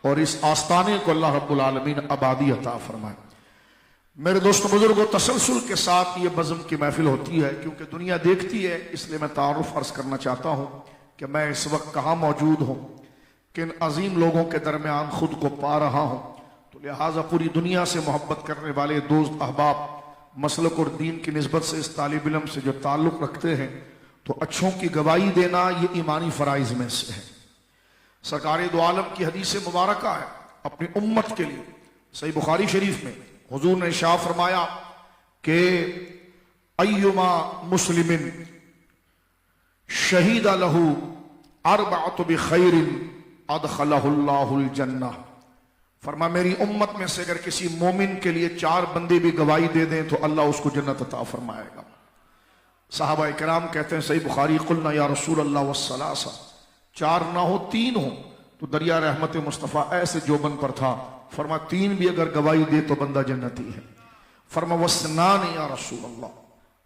और इस आस्ताने को अल्लाह रब्बुल आलमीन आबादी अता फरमाए। मेरे दोस्तों बुजुर्गों, तसलसल के साथ ये बज़म की महफिल होती है क्योंकि दुनिया देखती है, इसलिए मैं तारुफ अर्ज करना चाहता हूँ कि मैं इस वक्त कहाँ मौजूद हूँ, किन अजीम लोगों के दरमियान खुद को पा रहा हूँ। तो लिहाजा पूरी दुनिया से मोहब्बत करने वाले दोस्त अहबाब मसलक और दीन की निस्बत से इस तालिब इल्म से जो ताल्लुक़ रखते हैं, तो अच्छों की गवाही देना ये ईमानी फ़राइज़ में से है। सरकार दो आलम की हदीस मुबारक है अपनी उम्मत के लिए, सही बुखारी शरीफ में हुजूर ने इरशाद फरमाया कि अय्युमा मुस्लिमिन शहीदा लहू अरबअतु बिखैरिन अदखलहुल्लाहुल जन्नह। फरमा मेरी उम्मत में से अगर किसी मोमिन के लिए 4 बंदे भी गवाही दे दें तो अल्लाह उसको जन्नत अता फरमाएगा। साहबा इकराम कहते हैं सही बुखारी, कुलना या रसूल अल्लाह वस्सलासा, 4 ना हो 3 हो तो दरिया रहमत मुस्तफ़ा ऐसे जोबन पर था। फरमा 3 भी अगर गवाही दे तो बंदा जन्नती है। फरमा वस्नान या रसूल अल्लाह,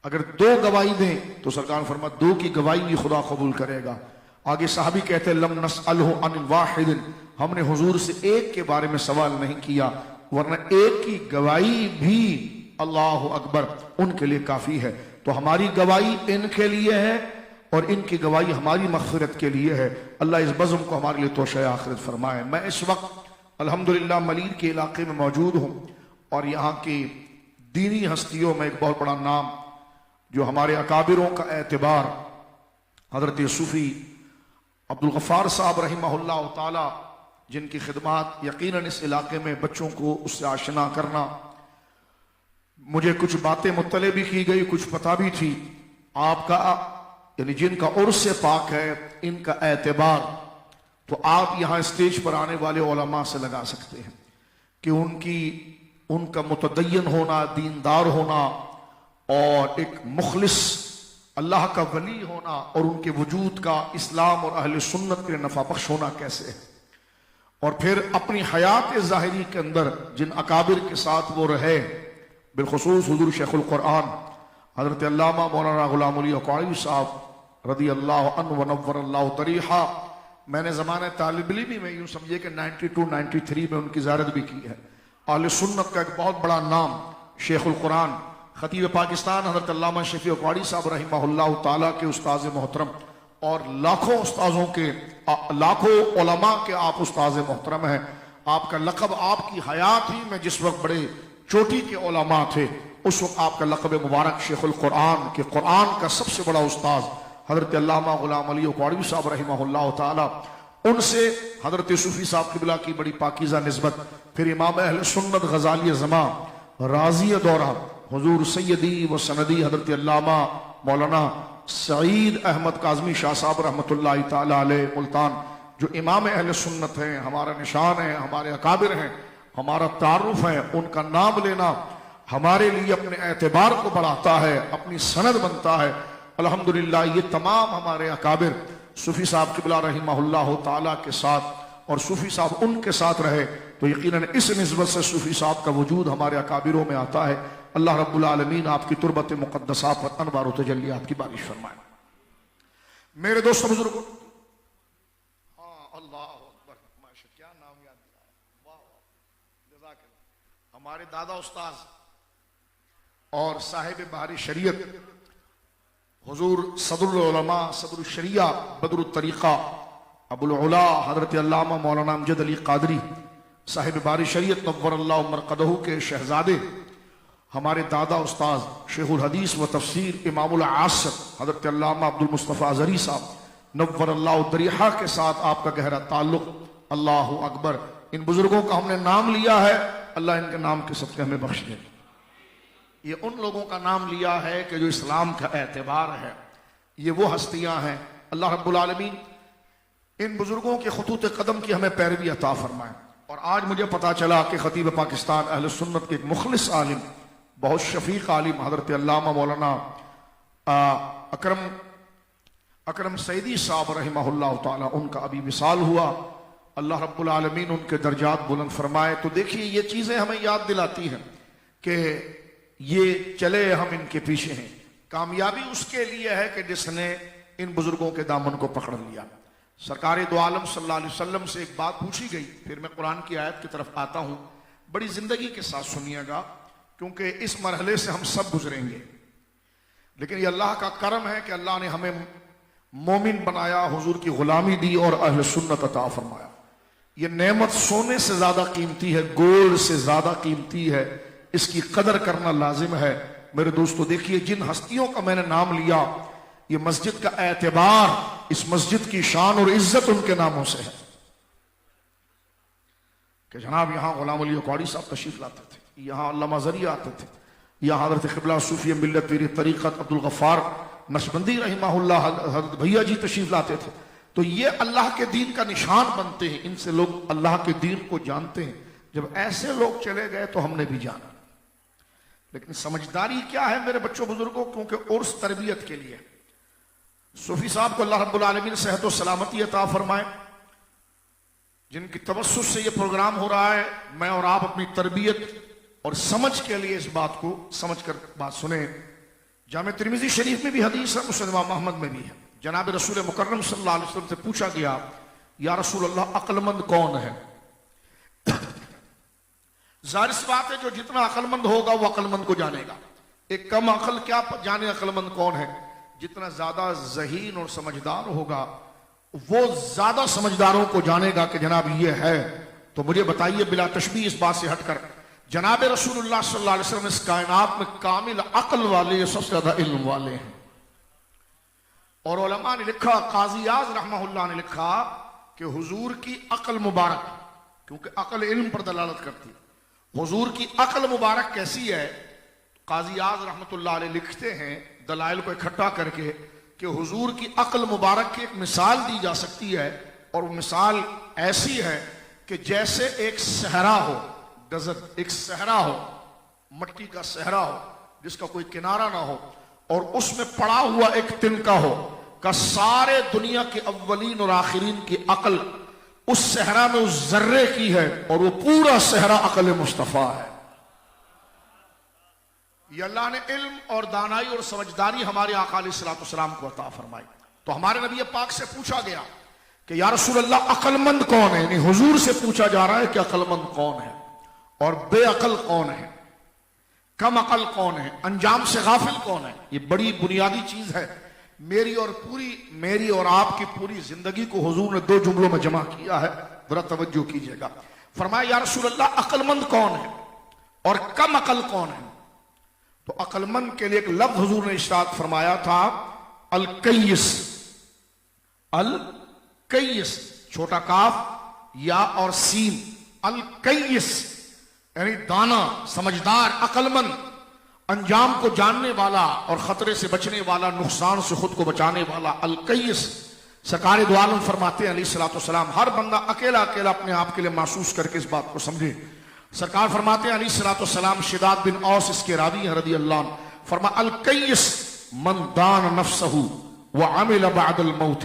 अगर 2 गवाही दें तो सरकार फरमा 2 की गवाही भी खुदा कबूल करेगा। आगे साहबी कहते हैं लम नसअलहु अनिल वाहिदिन, हमने हुजूर से 1 के बारे में सवाल नहीं किया, वरना 1 की गवाही भी अल्लाह अकबर उनके लिए काफी है। तो हमारी गवाही इनके लिए है और इनकी गवाही हमारी मग़फ़िरत के लिए है। अल्लाह इस बज़म को हमारे लिए तोशे आखिरत फरमाए। मैं इस वक्त अल्हम्दुलिल्लाह मलीर के इलाके में मौजूद हूँ और यहाँ की दीनी हस्तियों में एक बहुत बड़ा नाम जो हमारे अकाबिरों का एतबार हज़रत सूफ़ी अब्दुल गफ़ार साहब रहिमहुल्लाह ताला, जिनकी खिदमात यकीनन इस इलाके में बच्चों को उससे आशना करना, मुझे कुछ बातें मुत्तले भी की गई, कुछ पता भी थी। आपका यानी जिनका उर्स पाक है, इनका एतबार तो आप यहाँ स्टेज पर आने वाले उलमा से लगा सकते हैं कि उनका मुतदय्यन होना, दीनदार होना और एक मुखलिस अल्लाह का वली होना और उनके वजूद का इस्लाम और अहले सुन्नत के नफा बख्श होना कैसे है। और फिर अपनी हयात ज़ाहिरी के अंदर जिन अकाबिर के साथ वो रहे, बिलखुसूस हुजूर शेखुल कुरान हज़रत अल्लामा मौलाना गुलाम अली अक़ाइल साहब रदी अल्लाह अन्हु व नव्वर अल्लाह तरीहा, मैंने ज़माने तालिब इल्मी में यूँ समझिए कि 92-93 में उनकी ज़ियारत भी की है। अहले सुन्नत का एक बहुत बड़ा नाम शेखुल कुरान खतीब पाकिस्तान हज़रत अल्लामा शफी अक़वाड़ी साहब रहिमहुल्लाह ताला के उस्ताज़ मोहतरम और लाखों उस्ताज़ों के लाखों उलमा के आप उस्ताज़ मोहतरम हैं। आपका लक़ब आपकी हयात ही में जिस वक्त बड़े चोटी के उलमा थे उस वक्त आपका लक़ब मुबारक शेखुल कुरान के कुरान का सबसे बड़ा उस्ताज़ हज़रत अल्लामा गुलाम अली अक़वाड़ी साहब रहिमहुल्लाह ताला, उनसे हज़रत सूफ़ी साहब क़िबला की बड़ी पाकीज़ा निस्बत, फिर इमाम अहले सुन्नत गज़ाली ज़मा राज़ी दौरा हुजूर सैयदी व सनदी हज़रत अल्लामा मौलाना सईद अहमद काज़मी शाह साहब रहमतुल्लाहि ताला अलैह मुल्तान, जो इमाम अहले सुन्नत हैं, हमारा निशान है, हमारे अकाबिर हैं, हमारा तारुफ है। उनका नाम लेना हमारे लिए अपने एतबार को बढ़ाता है, अपनी सनद बनता है। अल्हम्दुलिल्लाह ये तमाम हमारे अकाबिर सूफ़ी साहब क़िबला रहिमहुल्लाह ताला के साथ और सूफ़ी साहब उनके साथ रहे तो यकीनन इस निस्बत से सूफ़ी साहब का वजूद हमारे अकाबिरों में आता है। अल्लाह रब्बुल आलमीन आपकी तुरबत मुक़द्दसा पर अनवार व तजल्लियात की बारिश फरमाए। मेरे दोस्तों बुजुर्गों, अल्लाह अकबर, माशा, क्या नाम याद दिलाया, वाह जज़ाकल्लाह। हमारे दादा उस्ताद और साहिब बहारी शरीयत हुजूर सदरुल उलमा सदरुल शरिया बदरुल तरीक़ा अबुल उला हज़रत अल्लामा मौलाना अमजद अली क़ादरी साहिब बहारी शरीयत नव्वर अल्लाह मरक़दहू के शहजादे, हमारे दादा उस्ताद शेखुल हदीस व तफसीर इमामुल आसर हज़रत अल्लामा अब्दुल मुस्तफ़ा अज़हरी साहब नव्वर अल्लाह दरिहा के साथ आपका गहरा ताल्लुक़। अल्लाह अकबर। इन बुजुर्गों का हमने नाम लिया है, अल्लाह इनके नाम के सदक़े हमें बख्श दे। ये उन लोगों का नाम लिया है कि जो इस्लाम का एतबार है, ये वो हस्तियां हैं। अल्लाह रब्बुल आलमीन इन बुजुर्गों के खुतूत कदम की हमें पैरवी अता फरमाए। और आज मुझे पता चला कि खतीब पाकिस्तान अहले सुन्नत के एक मुखलिस आलिम, बहुत शफीक आलिम हज़रत अल्लामा मौलाना अकरम सईदी साहब रहिमहुल्लाह ताला, उनका अभी विसाल हुआ। अल्लाह रब्बुल आलमीन उनके दर्जात बुलंद फरमाए। तो देखिए ये चीज़ें हमें याद दिलाती हैं कि ये चले हम इनके पीछे हैं। कामयाबी उसके लिए है कि जिसने इन बुजुर्गों के दामन को पकड़ लिया। सरकार दो आलम सल्लल्लाहु अलैहि वसल्लम से एक बात पूछी गई, फिर मैं कुरान की आयत की तरफ आता हूं, बड़ी जिंदगी के साथ सुनिएगा क्योंकि इस मरहले से हम सब गुजरेंगे। लेकिन ये अल्लाह का करम है कि अल्लाह ने हमें मोमिन बनाया, हुजूर की गुलामी दी और अहले सुन्नत अता फरमाया। ये नेमत सोने से ज्यादा कीमती है, गोल्ड से ज्यादा कीमती है, इसकी कदर करना लाजिम है। मेरे दोस्तों देखिए, जिन हस्तियों का मैंने नाम लिया, ये मस्जिद का एतबार, इस मस्जिद की शान और इज्जत उनके नामों से है कि जनाब यहां गुलाम अली कौड़ी साहब तशरीफ लाते थे, यहां अल्लामा ज़री आते थे, यहां हज़रत क़िबला सूफी मिल्लत पीर तरीक़त अब्दुल गफ़्फ़ार नक्शबंदी रहमहुल्लाह हज़रत भैया जी तशरीफ लाते थे। तो ये अल्लाह के दीन का निशान बनते हैं, इनसे लोग अल्लाह के दीन को जानते हैं। जब ऐसे लोग चले गए तो हमने भी जाना। लेकिन समझदारी क्या है मेरे बच्चों बुजुर्गों, क्योंकि उर्स तरबियत के लिए सूफी साहब को अल्लाह रब्बुल आलमीन सेहत और सलामती अता फरमाए, जिनकी तवस्सुस से ये प्रोग्राम हो रहा है। मैं और आप अपनी तरबियत और समझ के लिए इस बात को समझ कर बात सुने। जामे तिरमिज़ी शरीफ में भी हदीस है, मुस्नद इमाम अहमद में भी है। जनाब रसूल मुकर्रम सल्लल्लाहु अलैहि वसल्लम से पूछा गया, या रसूल अल्लाह अक्लमंद कौन है? जाहिर सी बात है, जो जितना अक्लमंद होगा वो अक्लमंद को जानेगा। एक कम अक्ल क्या जाने अक्लमंद कौन है? जितना ज्यादा ज़हीन और समझदार होगा वो ज्यादा समझदारों को जानेगा कि जनाब ये है। तो मुझे बताइए बिला तशबीह इस बात से हटकर, जनाब रसूलुल्लाह सल्लल्लाहु अलैहि वसल्लम इस कायनात में कामिल अक्ल वाले, सबसे ज्यादा इल्म वाले हैं। और उलमा ने लिखा, काजी आज़ रहमहुल्लाह ने लिखा कि हुजूर की अक्ल मुबारक, क्योंकि अक्ल इल्म पर दलालत करती है, हुजूर की अक्ल मुबारक कैसी है? काजी आज़ रहमतुल्लाह अलैह लिखते हैं दलाइल को इकट्ठा करके कि हुजूर की अक्ल मुबारक की एक मिसाल दी जा सकती है, और वो मिसाल ऐसी है कि जैसे एक सहरा हो, डेजर्ट, एक सहरा हो, मट्टी का सहरा हो जिसका कोई किनारा ना हो, और उसमें पड़ा हुआ एक तिनका हो, का सारे दुनिया के अव्वलीन और आखिरीन की अक्ल उस सहरा में उस जर्रे की है, और वो पूरा सहरा अक्ल मुस्तफा है। ये अल्लाह ने इल्म और दानाई और समझदारी हमारे आका अलैहिस्सलातु वस्सलाम को अता फरमाई। तो हमारे नबी पाक से पूछा गया कि या रसूल अल्लाह अक्लमंद कौन है? यानी हुजूर से पूछा जा रहा है कि अक्लमंद कौन है और बेअक्ल कौन है, कम अक्ल कौन है, अंजाम से गाफिल कौन है। ये बड़ी बुनियादी चीज है। मेरी और आपकी पूरी जिंदगी को हुजूर ने दो जुमलों में जमा किया है, जरा तवज्जो कीजिएगा। फरमाया या रसूल अल्लाह अक्लमंद कौन है और कम अक्ल कौन है? तो अक्लमंद के लिए एक लफ्ज हुजूर ने इरशाद फरमाया था, अल कय्यिस। अल कय्यिस, छोटा काफ या और सीन, अल कय्यिस यानी दाना, समझदार, अक्लमंद, अंजाम को जानने वाला और खतरे से बचने वाला, नुकसान से खुद को बचाने वाला। अल कय्यिस। सरकार दो आलम फरमाते हैं अलैहिस्सलातु वस्सलाम, हर बंदा अकेला अकेला अपने आप के लिए महसूस करके इस बात को समझे। सरकार फरमाते हैं अलैहिस्सलातु वस्सलाम, शिदाद बिन औस इसके रावी हैं रदियल्लाहु अन्हु, फरमा अल कय्यिस मन दान नफ्सहु व अमिल बअदल मौत।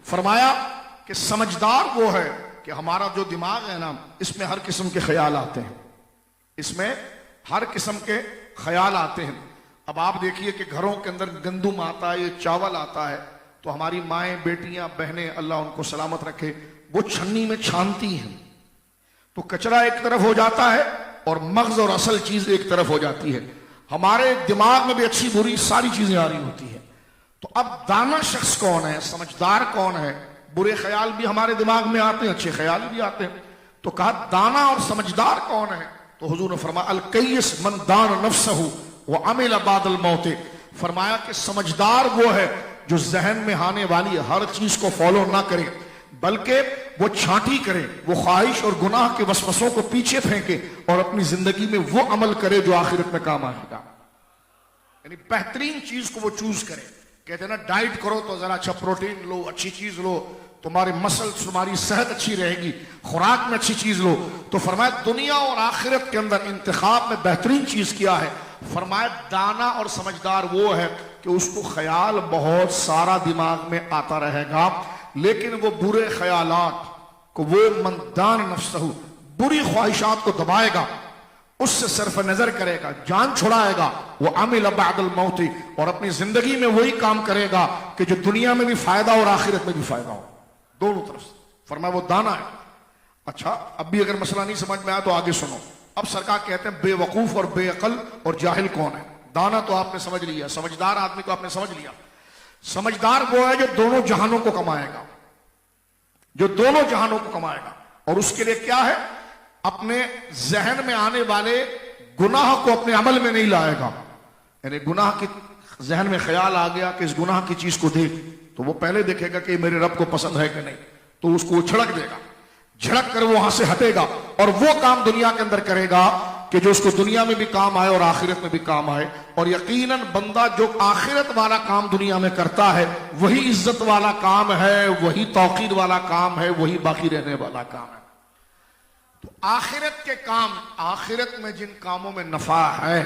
फरमाया कि समझदार वो है कि हमारा जो दिमाग है ना, इसमें हर किस्म के ख्याल आते हैं, इसमें हर किस्म के ख्याल आते हैं। अब आप देखिए कि घरों के अंदर गंदुम आता है, चावल आता है, तो हमारी माएं, बेटियां, बहनें, अल्लाह उनको सलामत रखे, वो छन्नी में छानती हैं, तो कचरा एक तरफ हो जाता है और मगज और असल चीज एक तरफ हो जाती है। हमारे दिमाग में भी अच्छी बुरी सारी चीजें आ रही होती है। तो अब दाना शख्स कौन है, समझदार कौन है? बुरे ख्याल भी हमारे दिमाग में आते हैं, अच्छे ख्याल भी आते हैं। तो कहा दाना और समझदार कौन है? तो हुजूर ने फरमाया अल कय्यिस मन दान नफ्सहु व अमिल बादल मौत। फरमाया कि समझदार वो है जो जहन में आने वाली हर चीज को फॉलो ना करे, बल्कि वो छांटी करे, वो ख्वाहिश और गुनाह के वसवसों को पीछे फेंके और अपनी जिंदगी में वो अमल करे जो आखिरत में काम आएगा। यानी बेहतरीन चीज को वो चूज करे। कहते हैं ना, डाइट करो तो जरा अच्छा प्रोटीन लो, अच्छी चीज लो, तुम्हारे मसल्स, तुम्हारी सेहत अच्छी रहेगी, खुराक में अच्छी चीज लो। तो फरमाया दुनिया और आखिरत के अंदर इंतखाब में बेहतरीन चीज क्या है? फरमाया दाना और समझदार वो है कि उसको ख्याल बहुत सारा दिमाग में आता रहेगा, लेकिन वो बुरे ख्यालात को, वो मंदान नफ्सहु, बुरी ख्वाहिशात को दबाएगा, उससे सिर्फ नजर करेगा, जान छुड़ाएगा। वो अमिल बअदल मौत, और अपनी जिंदगी में वही काम करेगा कि जो दुनिया में भी फायदा और आखिरत में भी फायदा हो, दोनों तरफ से। फरमाया वो दाना है। अच्छा, अब भी अगर मसला नहीं समझ में आया तो आगे सुनो। अब सरकार कहते हैं बेवकूफ और बेअकल और जाहिल कौन है। दाना तो आपने समझ लिया, समझदार आदमी को आपने समझ लिया। समझदार वो है जो दोनों जहानों को कमाएगा, जो दोनों जहानों को कमाएगा। और उसके लिए क्या है, अपने जहन में आने वाले गुनाह को अपने अमल में नहीं लाएगा। यानी गुनाह की जहन में ख्याल आ गया कि इस गुनाह की चीज को देख, तो वो पहले देखेगा कि मेरे रब को पसंद है कि नहीं, तो उसको झड़क देगा, झड़क कर वो वहां से हटेगा और वो काम दुनिया के अंदर करेगा कि जो उसको दुनिया में भी काम आए और आखिरत में भी काम आए। और यकीनन बंदा जो आखिरत वाला काम दुनिया में करता है वही इज्जत वाला काम है, वही तौकीर वाला काम है, वही बाकी रहने वाला काम है। तो आखिरत के काम, आखिरत में जिन कामों में नफा है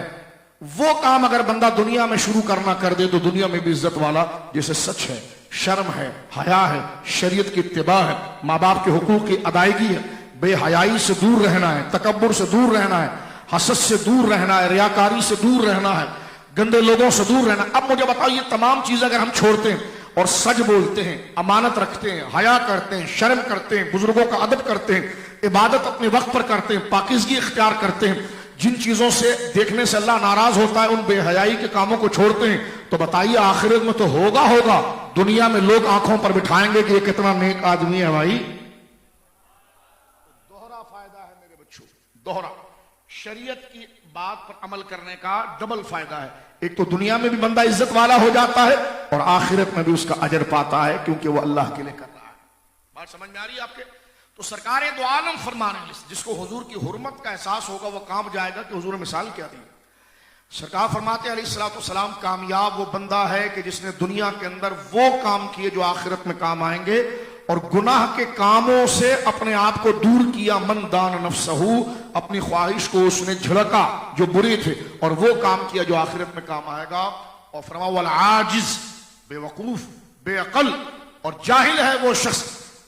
वो काम अगर बंदा दुनिया में शुरू करना कर दे तो दुनिया में भी इज्जत वाला, जैसे सच है, शर्म है, हया है, शरीयत की इत्तिबा है, माँ बाप के हुकूक की अदायगी है, बेहयाई से दूर रहना है, तकब्बुर से दूर रहना है, हसद से दूर रहना है, रियाकारी से दूर रहना है, गंदे लोगों से दूर रहना। अब मुझे बताओ, ये तमाम चीजें अगर हम छोड़ते हैं और सच बोलते हैं, अमानत रखते हैं, हया करते हैं, शर्म करते हैं, बुजुर्गों का अदब करते हैं, इबादत अपने वक्त पर करते हैं, पाकिज़गी इख्तियार करते हैं, जिन चीजों से देखने से अल्लाह नाराज होता है उन बेहयाई के कामों को छोड़ते हैं, तो बताइए आखिरत में तो होगा दुनिया में लोग आंखों पर बिठाएंगे कि ये कितना नेक आदमी है भाई। दोहरा फायदा है मेरे बच्चों, दोहरा। शरीयत की बात पर अमल करने का डबल फायदा है। एक तो दुनिया में भी बंदा इज्जत वाला हो जाता है और आखिरत में भी उसका अजर पाता है, क्योंकि वो अल्लाह के लिए कर रहा है। बात समझ में आ रही है आपके? तो सरकार दो आलम फरमा रहे हैं, जिसको हुजूर की हुर्मत का एहसास होगा वो काम जाएगा कि हुजूर ने मिसाल क्या दी। सरकार फरमाते हैं अलैहिस्सलाम, कामयाब वो बंदा है कि जिसने दुनिया के अंदर वो काम किए जो आखिरत में काम आएंगे, और गुनाह के कामों से अपने आप को दूर किया। मन दान नफ्सहू, अपनी ख्वाहिश को उसने झड़का जो बुरे थे, और वो काम किया जो आखिरत में काम आएगा। और फरमा वल आजिज, बेवकूफ, बेअकल और जाहिल है वो शख्स,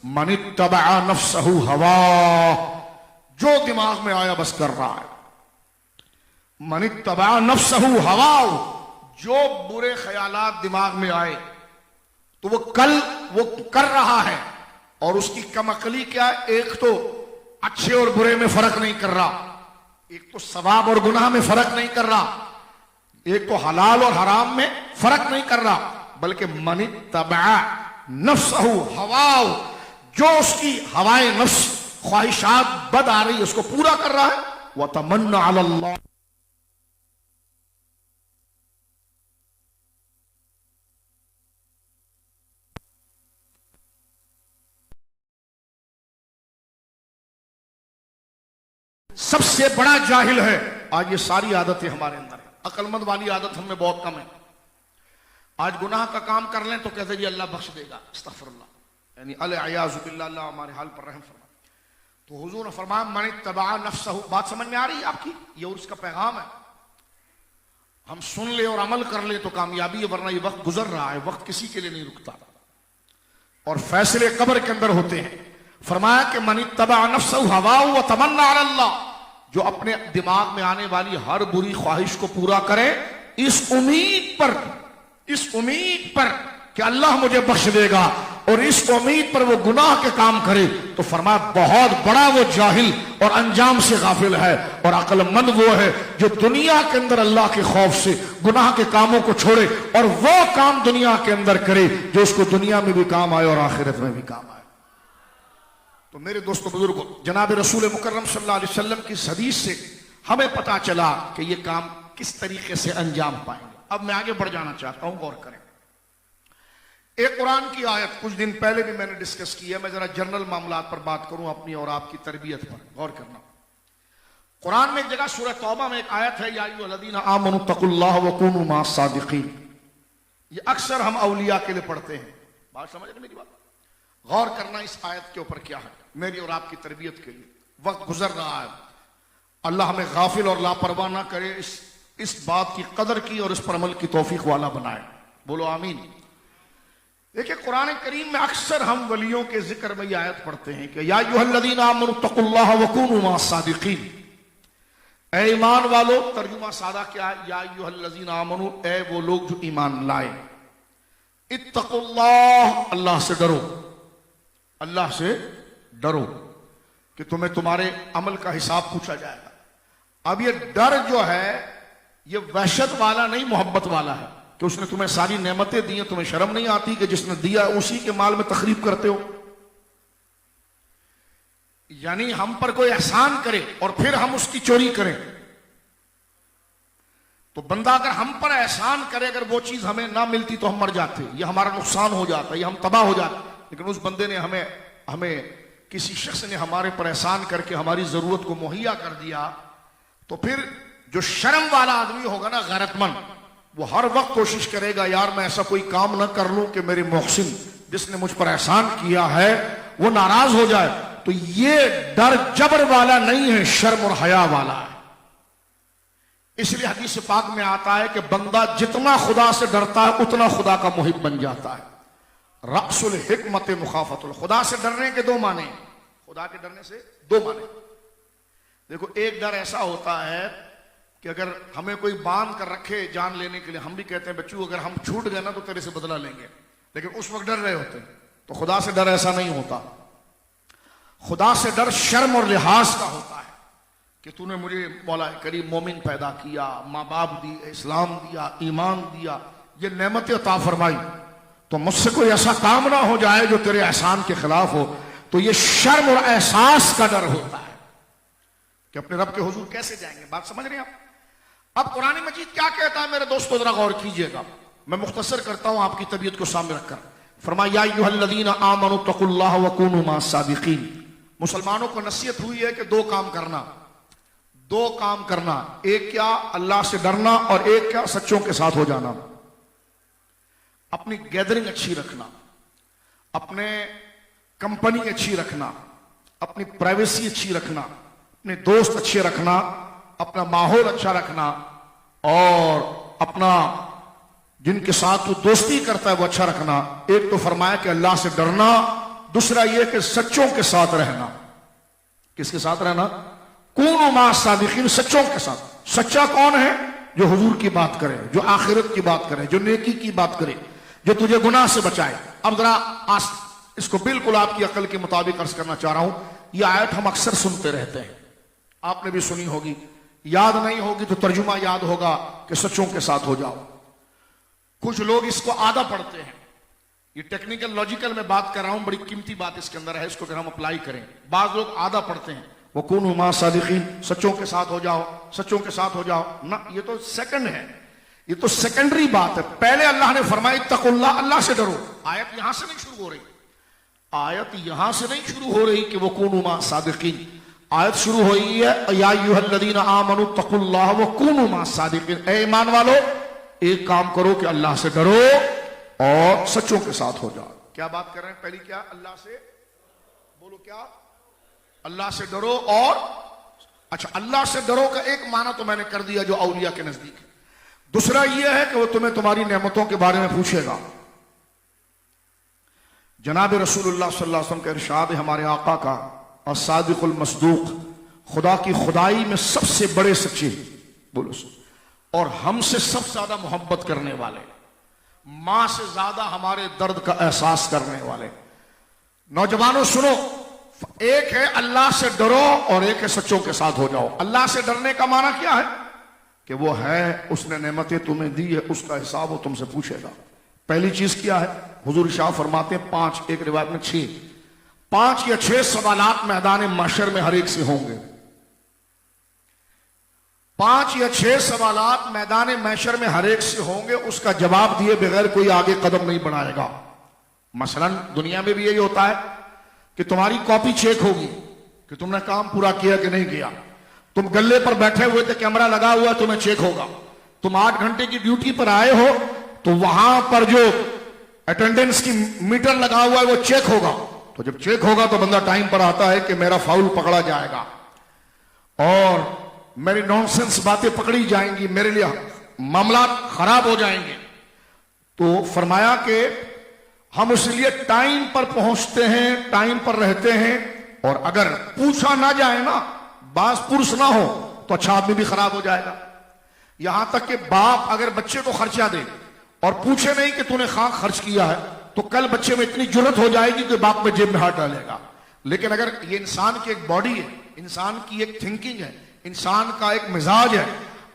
मन इत्तबा नफ्सहू हवा, जो दिमाग में आया बस कर रहा है। मन इत्तबा नफ्सहू हवा, जो बुरे ख्यालात दिमाग में आए तो वो कर रहा है। और उसकी कमअक्ली क्या है, एक तो अच्छे और बुरे में फर्क नहीं कर रहा, एक तो सवाब और गुनाह में फर्क नहीं कर रहा, एक तो हलाल और हराम में फर्क नहीं कर रहा, बल्कि मन इत्तबा नफ्सहू हवा, जो उसकी हवाए नफ्स ख्वाहिशात बद आ रही है उसको पूरा कर रहा है। व तमन्ना अल्लाह, सबसे बड़ा जाहिल है। आज ये सारी आदतें हमारे अंदर है, अक्लमंद वाली आदत हमें बहुत कम है। आज गुनाह का काम कर लें तो कहते जी अल्लाह बख्श देगा, अस्तगफिरुल्लाह, यानी अल-अयाज़ु बिल्लाह, अल्लाह हमारे हाल पर रहम फरमा। तो हुजूर ने फरमाया मन इत्तबा नफ्सहू। बात समझ में आ रही है आपकी? ये और उसका पैगाम है। हम सुन ले और अमल कर ले तो कामयाबी है, वरना ये वक्त गुजर रहा है, वक्त किसी के लिए नहीं रुकता और फैसले कब्र के अंदर होते हैं। फरमाया कि मन इत्तबा नफ्सहू हवाहू व तमन्ना अल्लाह, जो अपने दिमाग में आने वाली हर बुरी ख्वाहिश को पूरा करे इस उम्मीद पर कि अल्लाह मुझे बख्श देगा, और इस उम्मीद पर वो गुनाह के काम करे, तो फरमाया बहुत बड़ा वो जाहिल और अंजाम से गाफिल है। और अक्लमंद वो है जो दुनिया के अंदर अल्लाह के खौफ से गुनाह के कामों को छोड़े और वो काम दुनिया के अंदर करे जो उसको दुनिया में भी काम आए और आखिरत में भी काम आए। तो मेरे दोस्तों बुजुर्गों, जनाब रसूल मुकर्रम सल्लल्लाहु अलैहि वसल्लम की हदीस से हमें पता चला कि ये काम किस तरीके से अंजाम पाएंगे। अब मैं आगे बढ़ जाना चाहता हूं, गौर करें। एक कुरान की आयत कुछ दिन पहले भी मैंने डिस्कस की है, मैं जरा जनरल मामलात पर बात करूं, अपनी और आपकी तरबियत पर गौर करना। कुरान में एक जगह सूरह तौबा में एक आयत है, या अय्युहल्लज़ीना आमनू तक़ुल्लाह व कूनू मअस सादिक़ीन। ये अक्सर हम औलिया के लिए पढ़ते हैं। बात समझ रहे मेरी बात? गौर करना इस आयत के ऊपर क्या है, मेरी और आपकी तरबियत के लिए। वक्त गुजर रहा है, अल्लाह हमें गाफिल और लापरवाह ना करे, इस बात की कदर की और इस पर अमल की तौफीक वाला बनाए। बोलो आमीन। देखिए कुरान करीम में अक्सर हम वलियों के जिक्र में यह आयत पढ़ते हैं कि या अय्युहल्लज़ीना आमनू तक़ुल्लाह व कूनू मअस सादिक़ीन, ऐ ईमान वालो। तर्जुमा सादा क्या है? या अय्युहल्लज़ीना आमनू, ऐ वो लोग जो ईमान लाए, इत्तक़ुल्लाह, अल्लाह से डरो, अल्लाह से डरो कि तुम्हें तुम्हारे अमल का हिसाब पूछा जाएगा। अब ये डर जो है ये वहशत वाला नहीं, मोहब्बत वाला है कि उसने तुम्हें सारी नेमतें दी हैं, तुम्हें शर्म नहीं आती कि जिसने दिया उसी के माल में तकरीब करते हो। यानी हम पर कोई एहसान करे और फिर हम उसकी चोरी करें। तो बंदा अगर हम पर एहसान करे, अगर वो चीज हमें ना मिलती तो हम मर जाते, ये हमारा नुकसान हो जाता, ये हम तबाह हो जाते। लेकिन उस बंदे ने हमें किसी शख्स ने हमारे पर एहसान करके हमारी जरूरत को मुहैया कर दिया, तो फिर जो शर्म वाला आदमी होगा ना, गैरतमंद, वो हर वक्त कोशिश करेगा यार मैं ऐसा कोई काम ना कर लूं कि मेरे मोहसिन जिसने मुझ पर एहसान किया है वो नाराज हो जाए। तो ये डर जबर वाला नहीं है, शर्म और हया वाला है। इसलिए हदीस पाक में आता है कि बंदा जितना खुदा से डरता है उतना खुदा का मुहिब बन जाता है। रअसुल हिकमत मुखाफतुल, खुदा से डरने के दो माने, खुदा के डरने से दो माने। देखो, एक डर ऐसा होता है कि अगर हमें कोई बांध कर रखे जान लेने के लिए, हम भी कहते हैं बच्चों अगर हम छूट गए ना तो तेरे से बदला लेंगे, लेकिन उस वक्त डर रहे होते हैं। तो खुदा से डर ऐसा नहीं होता। खुदा से डर शर्म और लिहाज का होता है कि तूने मुझे मौला करीम मोमिन पैदा किया, माँ बाप दिए, इस्लाम दिया, ईमान दिया, ये नेमतें अता फरमाई, तो मुझसे कोई ऐसा काम ना हो जाए जो तेरे एहसान के खिलाफ हो। तो ये शर्म और एहसास का डर होता है कि अपने रब के हुजूर कैसे जाएंगे। बात समझ रहे हैं आप? अब कुरान मजीद क्या कहता है मेरे दोस्तों, जरा गौर कीजिएगा। मैं मुख्तसर करता हूं आपकी तबीयत को सामने रखकर। फरमाया या अय्युहल्लज़ीना आमनू तक़ुल्लाह व कूनू मास्साबिक़ीन। मुसलमानों को नसीहत हुई है कि दो काम करना, दो काम करना। एक क्या, अल्लाह से डरना, और एक क्या, सच्चों के साथ हो जाना। अपनी गैदरिंग अच्छी रखना, अपने कंपनी अच्छी रखना, अपनी प्राइवेसी अच्छी रखना, अपने दोस्त अच्छे रखना, अपना माहौल अच्छा रखना, और अपना जिनके साथ तू दोस्ती करता है वो अच्छा रखना। एक तो फरमाया कि अल्लाह से डरना, दूसरा यह कि सच्चों के साथ रहना। किसके साथ रहना? कूनू मा सादिकीन, सच्चों के साथ। सच्चा कौन है? जो हुजूर की बात करे, जो आखिरत की बात करे, जो नेकी की बात करे, जो तुझे गुनाह से बचाए। अब जरा इसको बिल्कुल आपकी अकल के मुताबिक अर्ज करना चाह रहा हूं। यह आयत हम अक्सर सुनते रहते हैं, आपने भी सुनी होगी, याद नहीं होगी तो तर्जुमा याद होगा कि सच्चों के साथ हो जाओ। कुछ लोग इसको आधा पढ़ते हैं। ये टेक्निकल लॉजिकल में बात कर रहा हूं, बड़ी कीमती बात इसके अंदर है, इसको अगर हम अप्लाई करें। बाज लोग आधा पढ़ते हैं, वो कूनू मा सादिकीन, सच्चों के साथ हो जाओ, सच्चों के साथ हो जाओ ना। ये तो सेकंड है, ये तो सेकेंडरी बात है। पहले अल्लाह ने फरमाया तक़ुल्लाह, अल्लाह से डरो। आयत यहां से नहीं शुरू हो रही, आयत यहां से नहीं शुरू हो रही कि वो कूनू मा सादिकीन। आयत शुरू हुई है या अय्युहल्लज़ीना आमनू तक़ुल्लाह व कूनू मा सादिकीन। ऐ ईमान वालो, एक काम करो कि अल्लाह से डरो और सच्चों के साथ हो जाओ। क्या बात कर रहे हैं? पहली क्या? अल्लाह से बोलो, क्या? अल्लाह से डरो। और अच्छा, अल्लाह से डरो का एक माना तो मैंने कर दिया जो औलिया के नजदीक है। दूसरा यह है कि वो तुम्हें तुम्हारी नेमतों के बारे में पूछेगा। जनाब रसूलुल्लाह सल्लल्लाहु अलैहि वसल्लम का इरशाद है, हमारे आका का, और सादिकुल मसदूक, खुदा की खुदाई में सबसे बड़े सच्चे, बोलो, और हमसे सबसे ज्यादा मोहब्बत करने वाले, मां से ज्यादा हमारे दर्द का एहसास करने वाले। नौजवानों सुनो, एक है अल्लाह से डरो और एक है सच्चों के साथ हो जाओ। अल्लाह से डरने का माना क्या है? कि वो है, उसने नेमतें तुम्हें दी है, उसका हिसाब वो तुमसे पूछेगा। पहली चीज क्या है? हुजूर शाह फरमाते हैं 5, एक रिवायत में 6, 5 या 6 सवालात मैदान महशर में हर एक से होंगे। 5 या 6 सवालात मैदान महशर में हर एक से होंगे, उसका जवाब दिए बगैर कोई आगे कदम नहीं बढ़ाएगा। मसलन दुनिया में भी यही होता है कि तुम्हारी कॉपी चेक होगी कि तुमने काम पूरा किया कि नहीं किया। तुम गल्ले पर बैठे हुए थे, कैमरा लगा हुआ, तुम्हें चेक होगा। तुम 8 घंटे की ड्यूटी पर आए हो तो वहां पर जो अटेंडेंस की मीटर लगा हुआ है वो चेक होगा। तो जब चेक होगा तो बंदा टाइम पर आता है कि मेरा फाउल पकड़ा जाएगा और मेरी नॉनसेंस बातें पकड़ी जाएंगी, मेरे लिए मामला खराब हो जाएंगे। तो फरमाया कि हम इसलिए टाइम पर पहुंचते हैं, टाइम पर रहते हैं, और अगर पूछा ना जाए ना, बास पुरुष ना हो तो अच्छा आदमी भी खराब हो जाएगा। यहां तक कि बाप अगर बच्चे को खर्चा दे और पूछे नहीं कि तूने कहां खर्च किया है, तो कल बच्चे में इतनी जुर्रत हो जाएगी कि बाप में जेब में हाथ डालेगा। लेकिन अगर ये इंसान की एक बॉडी है, इंसान की एक थिंकिंग है, इंसान का एक मिजाज है,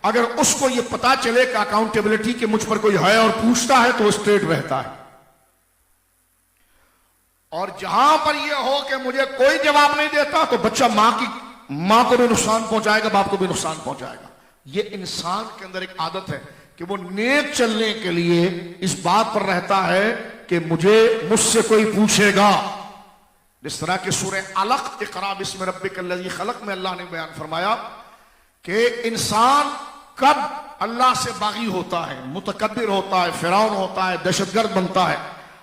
अगर उसको ये पता चले कि अकाउंटेबिलिटी के मुझ पर कोई है और पूछता है तो वो स्ट्रेट रहता है। और जहां पर यह हो कि मुझे कोई जवाब नहीं देता तो बच्चा मां को भी नुकसान पहुंचाएगा, बाप को भी नुकसान पहुंचाएगा। ये इंसान के अंदर एक आदत है कि वो नेक चलने के लिए इस बात पर रहता है कि मुझसे कोई पूछेगा। जिस तरह के सूरह अलक इक़रा बिस्मि रब्बिकल्लज़ी खलक़ में अल्लाह ने बयान फरमाया कि इंसान कब अल्लाह से बागी होता है, मुतकब्बिर होता है, फिरौन होता है, दहशतगर्द बनता है।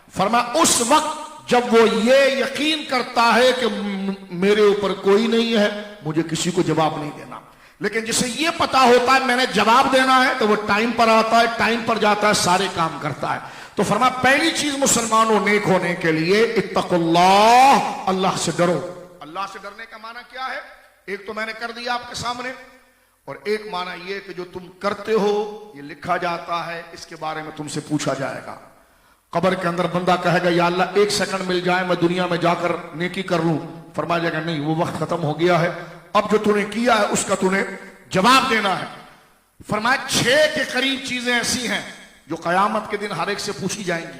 फरमाया उस वक्त जब वो ये यकीन करता है कि मेरे ऊपर कोई नहीं है, मुझे किसी को जवाब नहीं देना। लेकिन जिसे ये पता होता है मैंने जवाब देना है तो वो टाइम पर आता है, टाइम पर जाता है, सारे काम करता है। तो फरमाया पहली चीज मुसलमानों नेक होने के लिए इत्तक़ुल्लाह, अल्लाह से डरो। अल्लाह से डरने का माना क्या है? एक तो मैंने कर दिया आपके सामने, और एक माना यह कि जो तुम करते हो ये लिखा जाता है, इसके बारे में तुमसे पूछा जाएगा। कब्र के अंदर बंदा कहेगा या अल्लाह एक सेकंड मिल जाए मैं दुनिया में जाकर नेकी कर लूं, फरमाया जाएगा नहीं, वो वक्त खत्म हो गया है, अब जो तूने किया है उसका तूने जवाब देना है। फरमाया 6 के करीब चीजें ऐसी हैं जो कयामत के दिन हर एक से पूछी जाएंगी।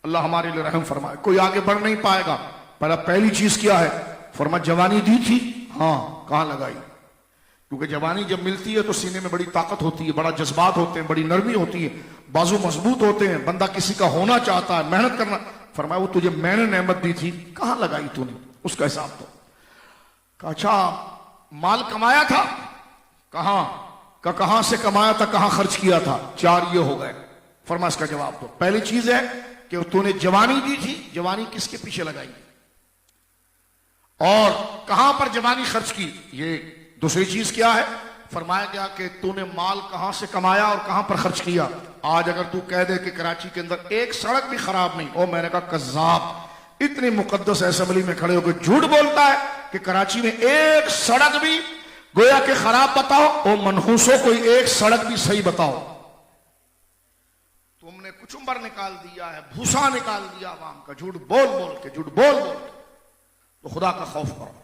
अल्लाह हमारे लिए रहम फरमाए। कोई आगे बढ़ नहीं पाएगा। पहली चीज क्या है? फरमाया जवानी दी थी, हाँ, कहां लगाई? क्योंकि जवानी जब मिलती है तो सीने में बड़ी ताकत होती है, बड़ा जज्बात होते हैं, बड़ी नरमी होती है, बाजू मजबूत होते हैं, बंदा किसी का होना चाहता है, मेहनत करना। फरमाया वो तुझे मैंने नेमत दी थी, कहां लगाई तूने? उसका हिसाब दो। कहा अच्छा माल कमाया था, कहां से कमाया था, कहां खर्च किया था? 4 ये हो गए। फरमाया इसका जवाब दो। पहली चीज है कि तूने जवानी दी थी, जवानी किसके पीछे लगाई और कहां पर जवानी खर्च की? ये दूसरी चीज क्या है? फरमाया गया कि तूने माल कहां से कमाया और कहां पर खर्च किया। आज अगर तू कह दे कि कराची के अंदर एक सड़क भी खराब नहीं, ओ मैंने कहा कज़्ज़ाब, इतनी मुकद्दस असेंबली में खड़े होकर झूठ बोलता है कि कराची में एक सड़क भी गोया के खराब बताओ, ओ मनहूसों कोई एक सड़क भी सही बताओ। तुमने कुचुम्बर निकाल दिया है, भूसा निकाल दिया आवाम का, झूठ बोल बोल के, झूठ बोल बोल के। तो खुदा का खौफ करो।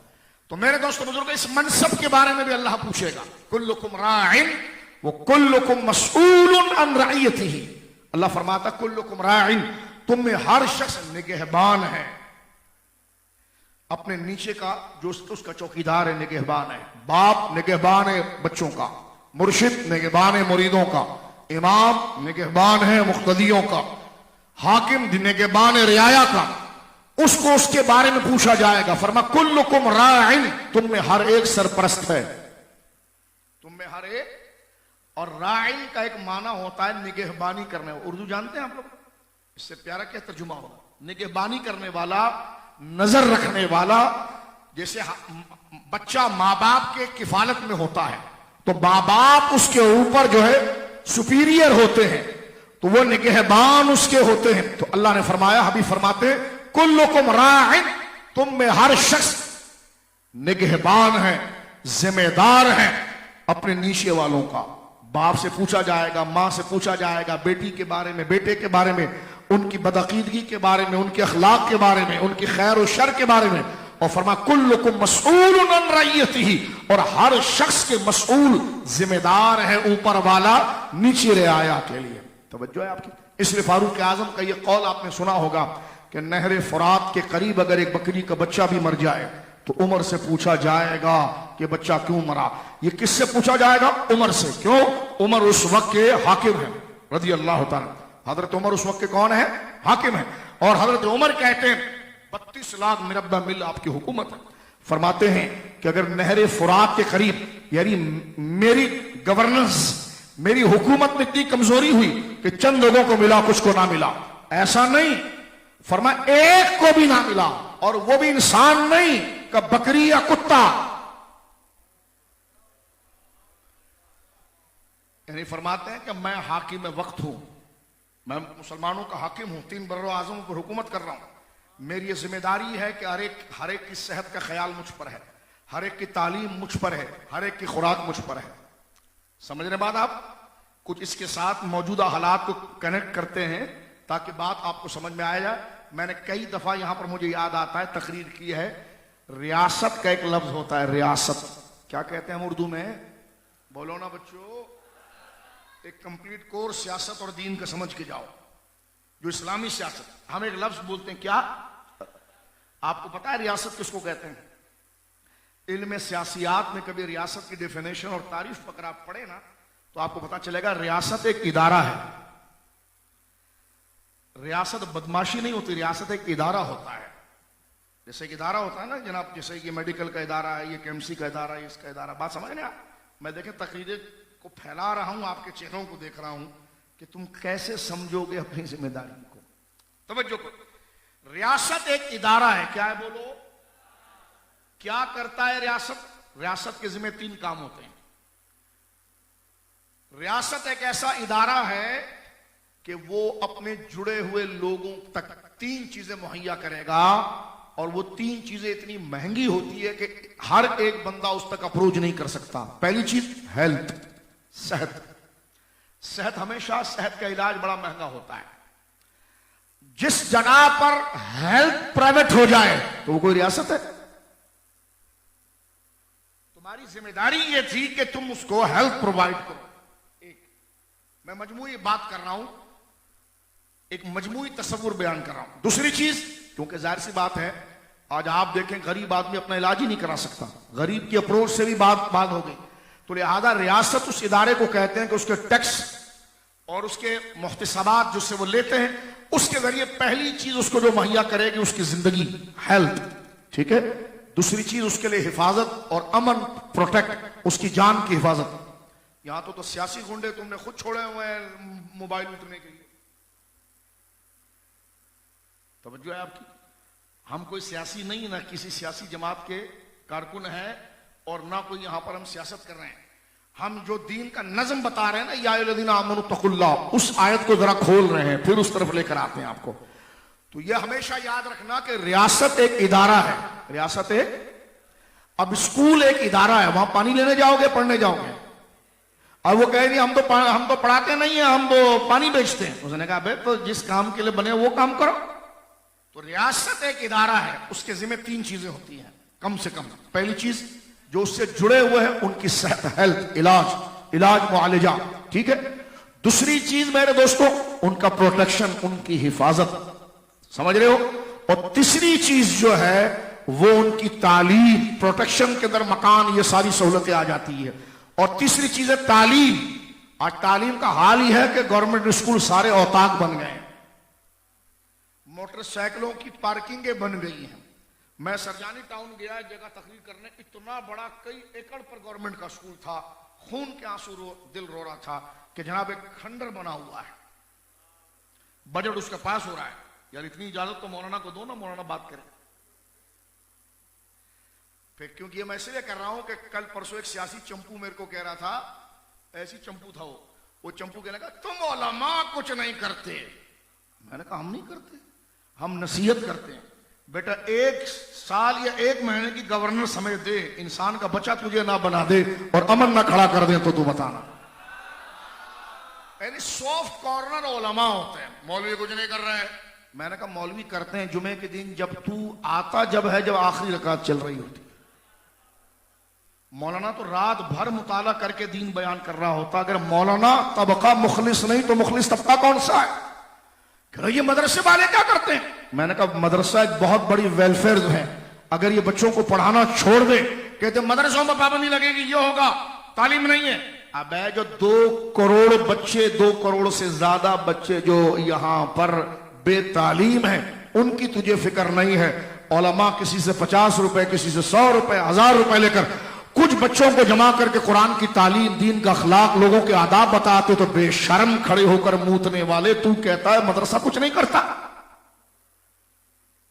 तो मेरे दोस्तों बुजुर्ग, इस मनसब के बारे में भी अल्लाह पूछेगा। कुल्लुकुम राइन व कुल्लुकुम मसऊलुन अन रइयतिही। अल्लाह फरमाता कुल्लुकुम राइन, तुम में हर शख्स निगहबान है, अपने नीचे का जो उसका चौकीदार है निगहबान है। बाप निगहबान है बच्चों का, मुर्शिद निगहबान है मुरीदों का, इमाम निगहबान है मुख्तदियों का, हाकिम निगहबान है रियाया का। उसको उसके बारे में पूछा जाएगा। फरमा कुल्लुकुम राइन, तुम में हर एक सरपरस्त है, तुम में हर एक। और राइन का एक माना होता है निगहबानी करने। उर्दू जानते हैं आप लोग? इससे प्यारा क्या तर्जुमा होगा? निगहबानी करने वाला, नजर रखने वाला। जैसे बच्चा माँ बाप के किफालत में होता है तो माँ बाप उसके ऊपर जो है सुपीरियर होते हैं, तो वो निगहबान उसके होते हैं। तो अल्लाह ने फरमाया, हबीब फरमाते कुल्लुकुम राइन, तुम में हर शख्स निगहबान है, जिम्मेदार है अपने नीचे वालों का। बाप से पूछा जाएगा, मां से पूछा जाएगा, बेटी के बारे में, बेटे के बारे में, उनकी बदअकीदगी के बारे में, उनके अखलाक के बारे में, उनकी खैर और शर के बारे में। और फरमा कुल्लुकुम मसऊलुन अन रइयतिही, और हर शख्स के मसऊल जिम्मेदार है ऊपर वाला नीचे रियाया के लिए। तवज्जो है आपकी? इसलिए फारूक आजम का यह कौल आपने सुना होगा कि नहर फुरात के करीब अगर एक बकरी का बच्चा भी मर जाए तो उमर से पूछा जाएगा कि बच्चा क्यों मरा। ये किससे पूछा जाएगा? उमर से। क्यों? उमर उस वक्त के हाकिम है रज़ी अल्लाह ताला। हजरत उमर उस वक्त के कौन है? हाकिम है। और हजरत उमर कहते हैं 32 लाख मुरब्बा मील आपकी हुकूमत है। फरमाते हैं कि अगर नहर फुरात के करीब, यानी मेरी गवर्नेंस, मेरी हुकूमत में इतनी कमजोरी हुई कि चंद लोगों को मिला, कुछ को ना मिला, ऐसा नहीं, फरमा एक को भी ना मिला, और वो भी इंसान नहीं का बकरी या कुत्ता। यानी फरमाते हैं कि मैं हाकिम वक्त हूं, मैं मुसलमानों का हाकिम हूं, 3 बर्रो आजमों पर हुकूमत कर रहा हूं। मेरी ये जिम्मेदारी है कि हर एक की सेहत का ख्याल मुझ पर है, हर एक की तालीम मुझ पर है, हर एक की खुराक मुझ पर है। समझने बाद आप कुछ इसके साथ मौजूदा हालात को कनेक्ट करते हैं ताकि बात आपको समझ में आ जाए। मैंने कई दफा यहां पर मुझे याद आता है तकरीर की है, रियासत का एक लफ्ज होता है, रियासत क्या कहते हैं हम उर्दू में, बोलो ना बच्चों, एक कंप्लीट कोर्स सियासत और दीन का समझ के जाओ, जो इस्लामी सियासत। हम एक लफ्ज बोलते हैं, क्या आपको पता है रियासत किसको कहते हैं? इल्म सियासियात में कभी रियासत की डेफिनेशन और तारीफ अगर आप पढ़े ना तो आपको पता चलेगा रियासत एक इदारा है। रियासत बदमाशी नहीं होती, रियासत एक इदारा होता है। जैसे एक इदारा होता है ना जनाब, जैसे ये मेडिकल का इदारा है, ये केएमसी का इदारा है, इसका इदारा, बात समझ रहे आप? मैं देखें तकरीरें को फैला रहा हूं, आपके चेहरों को देख रहा हूं कि तुम कैसे समझोगे अपनी जिम्मेदारी को। तवज्जो करो, रियासत एक इदारा है। क्या है बोलो? क्या करता है रियासत? रियासत के जिम्मे 3 काम होते हैं। रियासत एक ऐसा इदारा है कि वो अपने जुड़े हुए लोगों तक 3 चीजें मुहैया करेगा, और वो 3 चीजें इतनी महंगी होती है कि हर एक बंदा उस तक अप्रोच नहीं कर सकता। पहली चीज हेल्थ, सेहत। सेहत हमेशा, सेहत का इलाज बड़ा महंगा होता है। जिस जगह पर हेल्थ प्राइवेट हो जाए तो वो कोई रियासत है? तुम्हारी जिम्मेदारी ये थी कि तुम उसको हेल्थ प्रोवाइड करो। एक मैं मजमूई बात कर रहा हूं, एक मजमूई तस्वुर बयान कर रहा हूं। दूसरी चीज, क्योंकि जाहिर सी बात है आज आप देखें गरीब आदमी अपना इलाज ही नहीं करा सकता, गरीब की अप्रोच से भी बात हो गई, तो लिहाजा रियासत उस इदारे को कहते हैं कि उसके टैक्स और उसके मुख्तसबात जिससे वो लेते हैं, उसके जरिए पहली चीज उसको जो मुहैया करेगी उसकी जिंदगी, हेल्थ, ठीक है। दूसरी चीज उसके लिए हिफाजत और अमन, प्रोटेक्ट, उसकी जान की हिफाजत। यहां तो सियासी गुंडे तुमने खुद छोड़े हुए हैं मोबाइल लूटने के लिए। तवज्जो है आपकी? हम कोई सियासी नहीं, ना किसी सियासी जमात के कारकुन हैं और ना कोई यहां पर हम सियासत कर रहे हैं। हम जो दीन का नज़म बता रहे हैं ना, या अय्युहल्लज़ीना आमनू तक़ुल्लाह, उस आयत को जरा खोल रहे हैं, फिर उस तरफ लेकर आते हैं आपको। तो यह हमेशा याद रखना कि रियासत एक इदारा है। रियासत एक, अब स्कूल एक इदारा है, वहां पानी लेने जाओगे, पढ़ने जाओगे। अब वो कहे नहीं हम तो पढ़ाते नहीं है, हम तो पानी बेचते हैं। उसने कहा भाई तो जिस काम के लिए बने वो काम करो। तो रियासत एक इदारा है, उसके जिम्मे 3 चीजें होती हैं कम से कम। पहली चीज, जो उससे जुड़े हुए हैं उनकी सेहत, हेल्थ, इलाज मुआलजा, ठीक है। दूसरी चीज मेरे दोस्तों, उनका प्रोटेक्शन, उनकी हिफाजत, समझ रहे हो। और तीसरी चीज जो है वो उनकी तालीम, प्रोटेक्शन के अंदर मकान, ये सारी सहूलतें आ जाती है। और तीसरी चीज है तालीम। आज तालीम का हाल ही है कि गवर्नमेंट स्कूल सारे औताक बन गए, मोटरसाइकिलों की पार्किंगें बन गई हैं। मैं सरजानी टाउन गया जगह तकरीर करने, इतना बड़ा कई एकड़ पर गवर्नमेंट का स्कूल था, खून के आंसू दिल रो रहा था कि जनाब एक खंडर बना हुआ है, बजट उसके पास हो रहा है। यार इतनी इजाजत तो मौलाना को दो ना, मौलाना बात करें। फिर क्योंकि ये मैं इसलिए कर रहा हूं कि कल परसों एक सियासी चंपू मेरे को कह रहा था, ऐसी चंपू था वो चंपू कहने लगा तुम उलमा कुछ नहीं करते। मैंने कहा हम नहीं करते, हम नसीहत करते हैं। बेटा 1 साल या 1 महीने की गवर्नर समझ दे, इंसान का बच्चा तुझे ना बना दे और अमन ना खड़ा कर दे तो तू बताना। यानी सॉफ्ट कॉर्नर उलमा होते हैं, मौलवी कुछ नहीं कर रहे हैं। मैंने कहा मौलवी करते हैं जुमे के दिन, जब तू आता जब आखिरी रकात चल रही होती। मौलाना तो रात भर मुताला करके दीन बयान कर रहा होता। अगर मौलाना तबका मुखलिस नहीं तो मुखलिस तबका कौन सा है? ये मदरसे वाले क्या करते हैं? मैंने कहा मदरसा एक बहुत बड़ी वेलफेयर है, अगर ये बच्चों को पढ़ाना छोड़ दे, कहते मदरसों में पाबंदी लगेगी, ये होगा, तालीम नहीं है। अब जो 2 करोड़ बच्चे, 2 करोड़ से ज्यादा बच्चे जो यहां पर बेतालीम हैं, उनकी तुझे फिक्र नहीं है। उलमा किसी से 50 रुपए, किसी से 100 रुपए, 1000 रुपए लेकर कुछ बच्चों को जमा करके कुरान की तालीम, दीन का अखलाक, लोगों के आदाब बताते तो बेशर्म खड़े होकर मूतने वाले, तू कहता है मदरसा कुछ नहीं करता।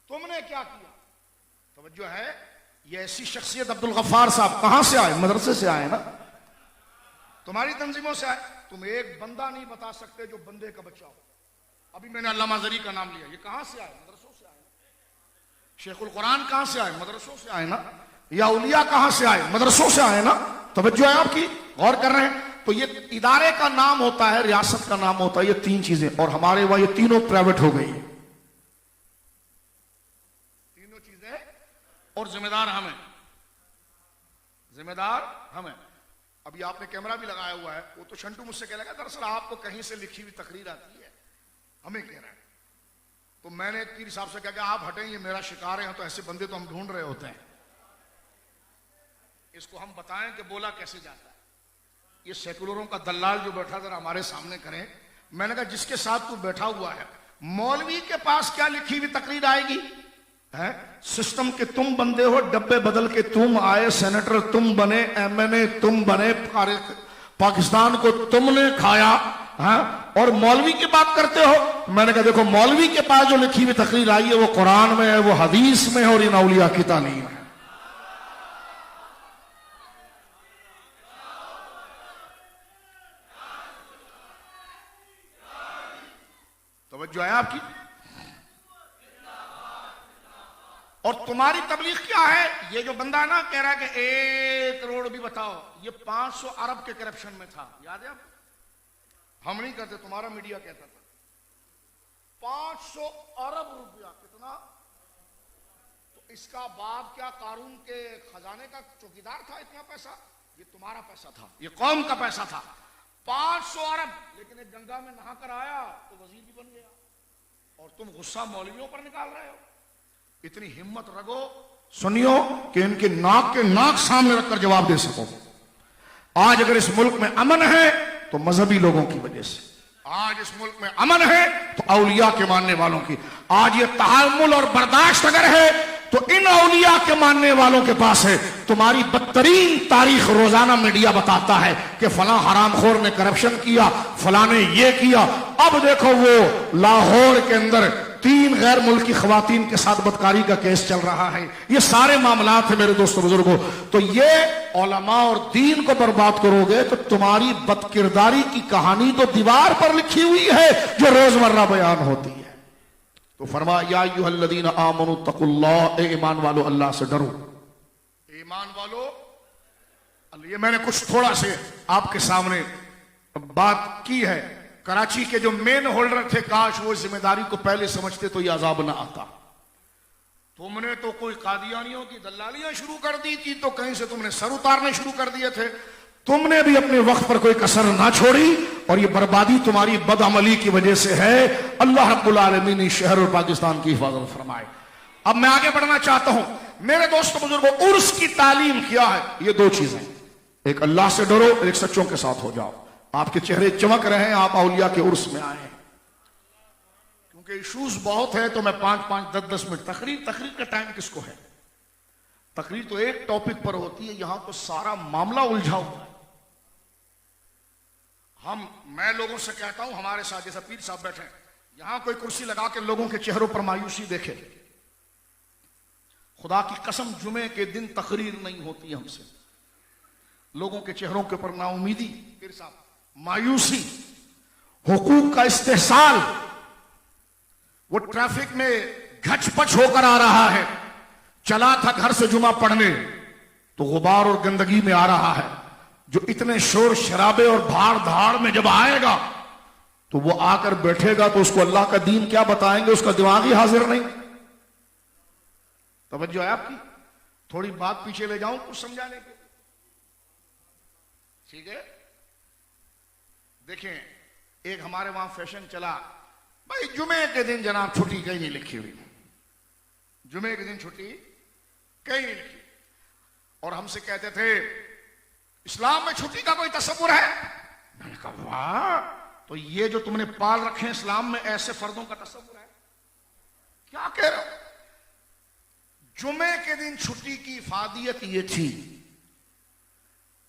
तुमने क्या किया? तवज्जो है, ये ऐसी शख्सियत अब्दुल गफ्फार साहब कहां से आए? मदरसे से आए ना, तुम्हारी तंजीमों से आए। तुम एक बंदा नहीं बता सकते जो बंदे का बच्चा हो। अभी मैंने अल्लामा ज़री का नाम लिया, ये कहां से आए? मदरसों से आए। शेखुल कुरान कहां से आए? मदरसों से आए ना। या उलिया कहां से आए? मदरसों से आए ना। तवज्जो है आपकी, गौर कर रहे हैं। तो ये इदारे का नाम होता है, रियासत का नाम होता है, ये तीन चीजें। और हमारे वहां ये तीनों प्राइवेट हो गई, तीनों चीजें, और जिम्मेदार हमें, जिम्मेदार हमें। अभी आपने कैमरा भी लगाया हुआ है, वो तो शंटू मुझसे कह लगा दरअसल आपको कहीं से लिखी हुई तकरीर आती है, हमें कह रहा है। तो मैंने पीर साहब से कहा कि आप हटें, ये मेरा शिकार है, तो ऐसे बंदे तो हम ढूंढ रहे होते हैं, इसको हम बताएं कि बोला कैसे जाता है। ये सेकुलरों का दलाल जो बैठा जरा हमारे सामने करें। मैंने कहा जिसके साथ तू बैठा हुआ है, मौलवी के पास क्या लिखी हुई तकरीर आएगी? है सिस्टम के तुम बंदे हो, डब्बे बदल के तुम आए, सेनेटर तुम बने, एमएनए तुम बने, पाकिस्तान को तुमने खाया, है? और मौलवी की बात करते हो। मैंने कहा देखो मौलवी के पास जो लिखी हुई तकरीर आई है वो कुरान में है, वो हदीस में है, और इन औलिया की तालीम है। तवज्जो है आपकी? और तुम्हारी तबलीग क्या है? ये जो बंदा ना कह रहा है कि 1 करोड़ भी बताओ, ये 500 अरब के करप्शन में था, याद है आप? हम नहीं करते, तुम्हारा मीडिया कहता था 500 अरब रुपया। कितना? तो इसका बाप क्या कारून के खजाने का चौकीदार था? इतना पैसा ये तुम्हारा पैसा था, ये कौम का पैसा था, 500 अरब। लेकिन एक गंगा में नहा कर आया तो वजीर भी बन गया, और तुम गुस्सा मौलवियों पर निकाल रहे हो। इतनी हिम्मत रखो, सुनियो, कि इनके नाक सामने रखकर जवाब दे सको। आज अगर इस मुल्क में अमन है तो मजहबी लोगों की वजह से, आज इस मुल्क में अमन है तो औलिया के मानने वालों की। आज ये तहम्मुल और बर्दाश्त अगर है तो इन औलिया के मानने वालों के पास है। तुम्हारी बदतरीन तारीख रोजाना मीडिया बताता है कि फलां हरामखोर ने करप्शन किया, फलां ने ये किया। अब देखो वो लाहौर के अंदर 3 गैर मुल्की खवातीन के साथ बदकारी का केस चल रहा है। ये सारे मामलात है मेरे दोस्तों बुजुर्गों। तो ये उलमा और दीन को बर्बाद करोगे तो तुम्हारी बदकिरदारी की कहानी तो दीवार पर लिखी हुई है जो रोजमर्रा बयान होती है। तो फरमाया या अय्युहल्लज़ीना आमनू तक़ुल्लाह, ए ईमान वालो अल्लाह से डरो। ईमान वालो, ये मैंने कुछ थोड़ा से आपके सामने बात की है। कराची के जो मेन होल्डर थे, काश वो जिम्मेदारी को पहले समझते तो ये अजाब ना आता। तुमने तो कोई कादियानियों की दलालियां शुरू कर दी थी, तो कहीं से तुमने सर उतारने शुरू कर दिए थे। तुमने भी अपने वक्त पर कोई कसर ना छोड़ी, और ये बर्बादी तुम्हारी बदअमली की वजह से है। अल्लाह रब्बुल आलमीन इस शहर और पाकिस्तान की हिफाजत फरमाए। अब मैं आगे बढ़ना चाहता हूं मेरे दोस्तों बुजुर्गों। उर्स की तालीम क्या है? ये 2 चीजें, एक अल्लाह से डरो, एक सच्चों के साथ हो जाओ। आपके चेहरे चमक रहे हैं, आप औलिया के उर्स में आए हैं। क्योंकि इशूज बहुत है तो मैं 5-5, 10-10 मिनट तकरीर का टाइम किसको है? तकरीर तो एक टॉपिक पर होती है, यहां तो सारा मामला उलझा हुआ है। मैं लोगों से कहता हूं, हमारे साथ जैसे पीर साहब बैठे हैं, यहां कोई कुर्सी लगा के लोगों के चेहरों पर मायूसी देखे, खुदा की कसम जुमे के दिन तकरीर नहीं होती हमसे। लोगों के चेहरों के ऊपर नाउमीदी, पीर साहब, मायूसी, हुकूक का इस्तेहसाल। वो ट्रैफिक में घचपच होकर आ रहा है, चला था घर से जुमा पढ़ने तो गुबार और गंदगी में आ रहा है। जो इतने शोर शराबे और भाड़ धाड़ में जब आएगा तो वो आकर बैठेगा तो उसको अल्लाह का दीन क्या बताएंगे? उसका दिमाग ही हाजिर नहीं। तवज्जो है आपकी? थोड़ी बात पीछे ले जाऊं कुछ समझाने के, ठीक है? देखें, एक हमारे वहां फैशन चला, भाई जुमे के दिन जनाब छुट्टी कहीं नहीं लिखी हुई, जुमे के दिन छुट्टी कहीं नहीं लिखी। और हमसे कहते थे इस्लाम में छुट्टी का कोई तस्वुर है? मैंने कहा वाह, तो ये जो तुमने पाल रखे हैं इस्लाम में ऐसे फर्दों का तस्वुर है? क्या कह रहे हो? जुमे के दिन छुट्टी की इफादियत ये थी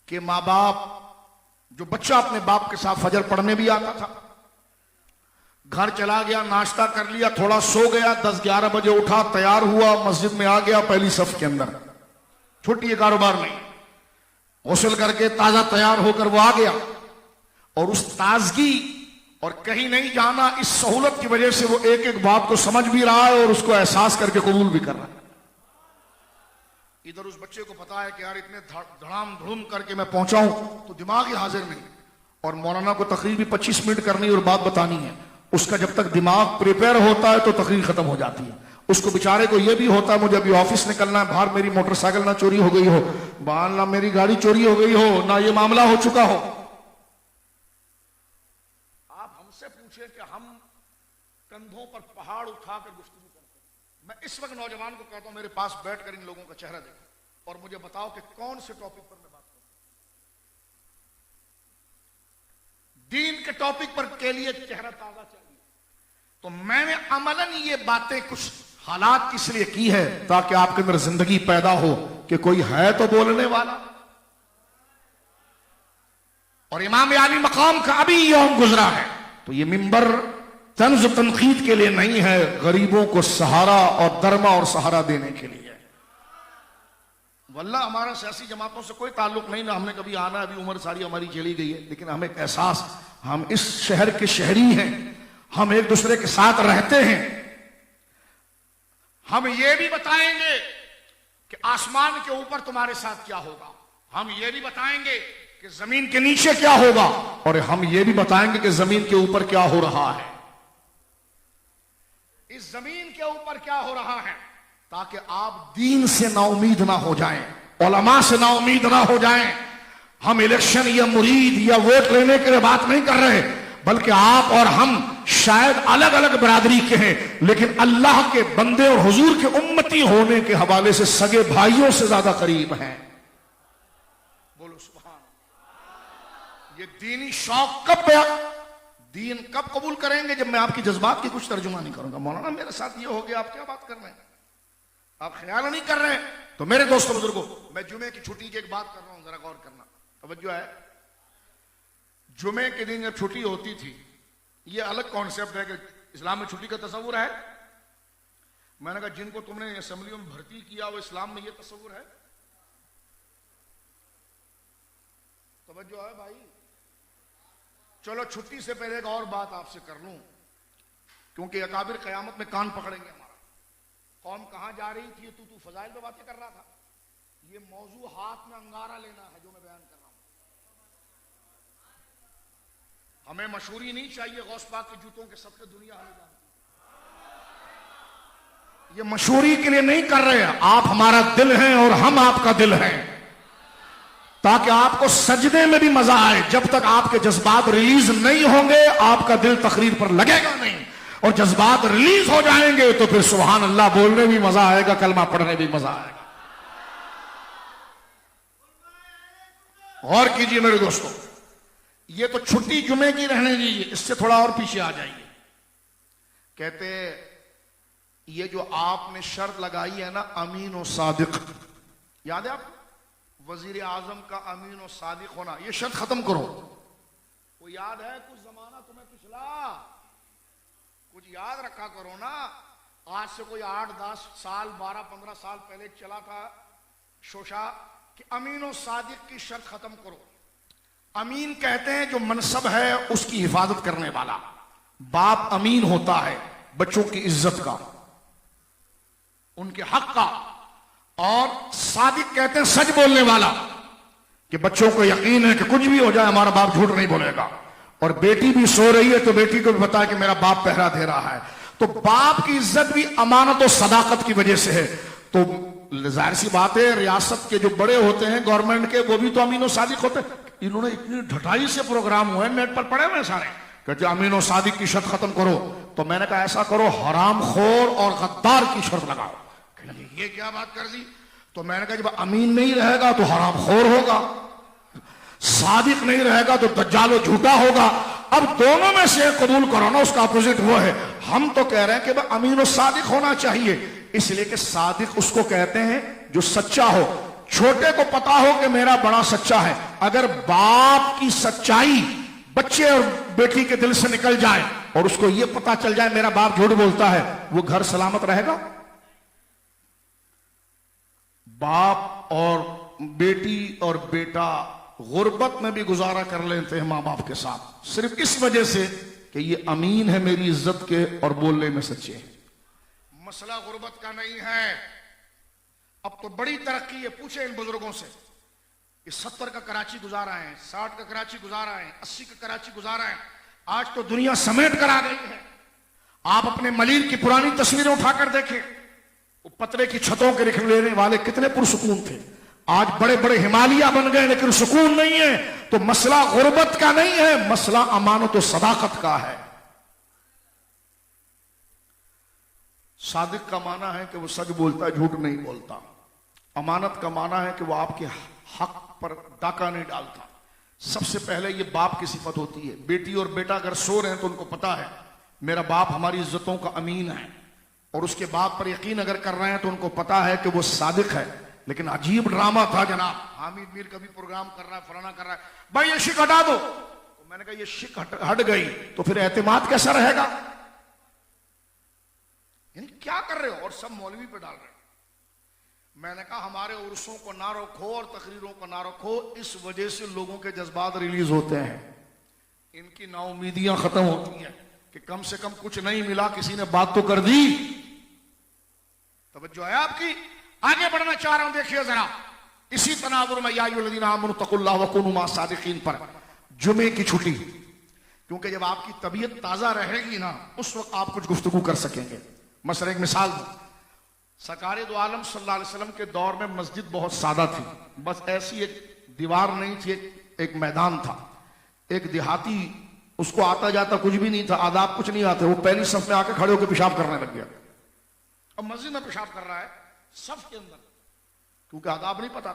कि मां बाप, जो बच्चा अपने बाप के साथ फजर पढ़ने भी आता था, घर चला गया, नाश्ता कर लिया, थोड़ा सो गया, 10-11 बजे उठा, तैयार हुआ, मस्जिद में आ गया, पहली सफ के अंदर, छुट्टी है, कारोबार नहीं, गुस्ल करके ताजा तैयार होकर वो आ गया। और उस ताजगी और कहीं नहीं जाना, इस सहूलत की वजह से वो एक एक बात को समझ भी रहा है और उसको एहसास करके कबूल भी कर रहा है। इधर उस बच्चे को पता है कि यार इतने धड़ाम धड़ूम करके मैं पहुंचा हूं तो दिमाग ही हाजिर नहीं। और मौलाना को तकरीर भी 25 मिनट करनी और बात बतानी है। उसका जब तक दिमाग प्रिपेयर होता है तो तकरीर खत्म हो जाती है। उसको बेचारे को यह भी होता है मुझे अभी ऑफिस निकलना है, बाहर मेरी मोटरसाइकिल ना चोरी हो गई हो, बाहर ना मेरी गाड़ी चोरी हो गई हो, ना ये मामला हो चुका हो। आप हमसे पूछे कि हम कंधों पर पहाड़ उठाकर गुफ्तगू करते हैं। मैं इस वक्त नौजवान को कहता हूं मेरे पास बैठकर इन लोगों का चेहरा देखो और मुझे बताओ कि कौन से टॉपिक पर मैं बात करूं। दीन के टॉपिक पर के लिए चेहरा ताजा चाहिए। तो मैंने अमलन ये बातें कुछ हालात इसलिए की है ताकि आपके अंदर जिंदगी पैदा हो कि कोई है तो बोलने वाला। और इमाम आली मकाम का अभी यौम गुजरा है, तो ये मिंबर तंज तनकीद के लिए नहीं है, गरीबों को सहारा और दरमा और सहारा देने के लिए। वल्लाह हमारा सियासी जमातों से कोई ताल्लुक नहीं, ना हमने कभी आना, अभी उम्र सारी हमारी चली गई है, लेकिन हमें एक एहसास, हम इस शहर के शहरी हैं, हम एक दूसरे के साथ रहते हैं। हम ये भी बताएंगे कि आसमान के ऊपर तुम्हारे साथ क्या होगा, हम ये भी बताएंगे कि जमीन के नीचे क्या होगा, और हम ये भी बताएंगे कि जमीन के ऊपर क्या हो रहा है। इस जमीन के ऊपर क्या हो रहा है ताकि आप दीन से नाउमीद ना हो जाएं, उलमा से नाउमीद ना हो जाएं। हम इलेक्शन या मुरीद या वोट लेने के लिए बात नहीं कर रहे, बल्कि आप और हम शायद अलग अलग बरादरी के हैं, लेकिन अल्लाह के बंदे और हुजूर के उम्मती होने के हवाले से सगे भाइयों से ज्यादा करीब हैं। बोलो सुभान। ये दीनी शौक कब दीन कब कबूल करेंगे? जब मैं आपकी जज्बात की कुछ तर्जुमा नहीं करूंगा। मौलाना मेरे साथ ये हो गया, आप क्या बात कर रहे हैं, आप ख्याल नहीं कर रहे हैं। तो मेरे दोस्तों बुजुर्गों, मैं जुमे की छुट्टी की एक बात कर रहा हूं, जरा गौर करना, तवज्जो है। जुमे के दिन जब छुट्टी होती थी, ये अलग कॉन्सेप्ट है कि इस्लाम में छुट्टी का तस्वुर है। मैंने कहा जिनको तुमने असेंबली में भर्ती किया वो इस्लाम में ये तस्वुर है? तवज्जो है भाई। चलो छुट्टी से पहले एक और बात आपसे कर लूं, क्योंकि अकाबिर कयामत में कान पकड़ेंगे हमारा। कौम कहां जा रही थी, तू फजाइल पे बातें कर रहा था। ये मौजू हाथ में अंगारा लेना है जो मैं बयान कर रहा हूं। हमें मशहूरी नहीं चाहिए, गौस पाक के जूतों के सबके दुनिया हमें जानती। ये मशहूरी के लिए नहीं कर रहे हैं, आप हमारा दिल हैं और हम आपका दिल हैं, ताकि आपको सजदे में भी मजा आए। जब तक आपके जज्बात रिलीज नहीं होंगे आपका दिल तकरीर पर लगेगा नहीं, और जज्बात रिलीज हो जाएंगे तो फिर सुभान अल्लाह बोलने भी मजा आएगा, कलमा पढ़ने भी मजा आएगा। गौर कीजिए मेरे दोस्तों, ये तो छुट्टी जुमे की रहने दीजिए, इससे थोड़ा और पीछे आ जाइए। कहते ये जो आपने शर्त लगाई है ना, अमीन और सादिक, याद है आप वजीर आजम का अमीन और सादिक होना, ये शर्त खत्म करो। वो याद है कुछ जमाना तुम्हें पिछला, कुछ याद रखा करो ना। आज से कोई 8-10 साल 12-15 साल पहले चला था शोशा कि अमीन और सादिक की शर्त खत्म करो। अमीन कहते हैं जो मनसब है उसकी हिफाजत करने वाला। बाप अमीन होता है बच्चों की इज्जत का, उनके हक का, और सादिक कहते हैं सच बोलने वाला, कि बच्चों को यकीन है कि कुछ भी हो जाए हमारा बाप झूठ नहीं बोलेगा। और बेटी भी सो रही है तो बेटी को भी पता है कि मेरा बाप पहरा दे रहा है। तो बाप की इज्जत भी अमानत और सदाकत की वजह से है। तो जाहिर सी बात है, रियासत के जो बड़े होते हैं गवर्नमेंट के, वो भी तो अमीन और सादिक होते हैं। इन्होंने इतनी ढटाई से प्रोग्राम हुए, नेट पर पड़े हुए सारे, कहते अमीन और सादिक की शर्त खत्म करो। तो मैंने कहा ऐसा करो, हरामखोर और गद्दार की शर्त लगाओ। ये क्या बात कर दी? तो मैंने कहा जब अमीन नहीं रहेगा तो हरामखोर होगा, सादिक नहीं रहेगा तो दज्जाल और झूठा होगा। अब दोनों में से कबूल करो ना, उसका अपोजिट वो है। हम तो कह रहे हैं कि भाई अमीन और सादिक होना चाहिए, इसलिए कि सादिक उसको कहते हैं जो सच्चा हो। छोटे को पता हो कि मेरा बड़ा सच्चा है। अगर बाप की सच्चाई बच्चे और बेटी के दिल से निकल जाए और उसको यह पता चल जाए मेरा बाप झूठ बोलता है, वो घर सलामत रहेगा? बाप और बेटी और बेटा गुर्बत में भी गुजारा कर लेते हैं मां बाप के साथ, सिर्फ इस वजह से कि ये अमीन है मेरी इज्जत के और बोलने में सच्चे हैं। मसला गुर्बत का नहीं है। अब तो बड़ी तरक्की है, पूछे इन बुजुर्गों से, कि 70 का कराची गुजारा है, 60 का कराची गुजारा है, 80 का कराची गुजारा है। आज तो दुनिया समेट कर आ गई है। आप अपने मलीर की पुरानी तस्वीरें उठाकर देखें, वो पतरे की छतों के रहने वाले कितने पुरसुकून थे। आज बड़े बड़े हिमालय बन गए लेकिन सुकून नहीं है। तो मसला गुर्बत का नहीं है, मसला अमानत और सदाकत का है। सादिक का माना है कि वो सच बोलता है, झूठ नहीं बोलता। अमानत का माना है कि वो आपके हक पर डाका नहीं डालता। सबसे पहले ये बाप की सिफत होती है। बेटी और बेटा अगर सो रहे हैं तो उनको पता है मेरा बाप हमारी इज्जतों का अमीन है, और उसके बाप पर यकीन अगर कर रहे हैं तो उनको पता है कि वो सादिक है। लेकिन अजीब ड्रामा था जनाब, हामिद मीर कभी प्रोग्राम कर रहा है, फलाना कर रहा है, भाई ये शिक हटा दो। तो मैंने कहा ये शिक हट गई तो फिर एतमाद कैसा रहेगा? यानी क्या कर रहे हो? और सब मौलवी पे डाल रहे हो। मैंने कहा हमारे उर्सों को ना रखो और तकरीरों को ना रखो, इस वजह से लोगों के जज्बात रिलीज होते हैं, इनकी नाउमीदियां खत्म होती हैं कि कम से कम कुछ नहीं मिला, किसी ने बात तो कर दी। तवज्जो है आपकी? आगे बढ़ना चाह रहा हूं, देखिए जरा इसी तनाजुर में या अय्युहल्लज़ीना आमनू तक़ुल्लाह व कूनू मअस सादिक़ीन पर जुमे की छुट्टी, क्योंकि जब आपकी तबीयत ताजा रहेगी ना उस वक्त आप कुछ गुफ्तगू कर सकेंगे। मसलन एक मिसाल दूं, सरकारे दो आलम सल्लल्लाहु अलैहि वसल्लम के दौर में मस्जिद बहुत सादा थी, बस ऐसी एक दीवार नहीं थी, एक मैदान था। एक देहाती उसको आता जाता कुछ भी नहीं था, आदाब कुछ नहीं आते, वो पहली सफ में आके खड़े होकर पेशाब करने लग गया। अब मस्जिद में पेशाब कर रहा है सफ के अंदर, क्योंकि आदाब नहीं पता।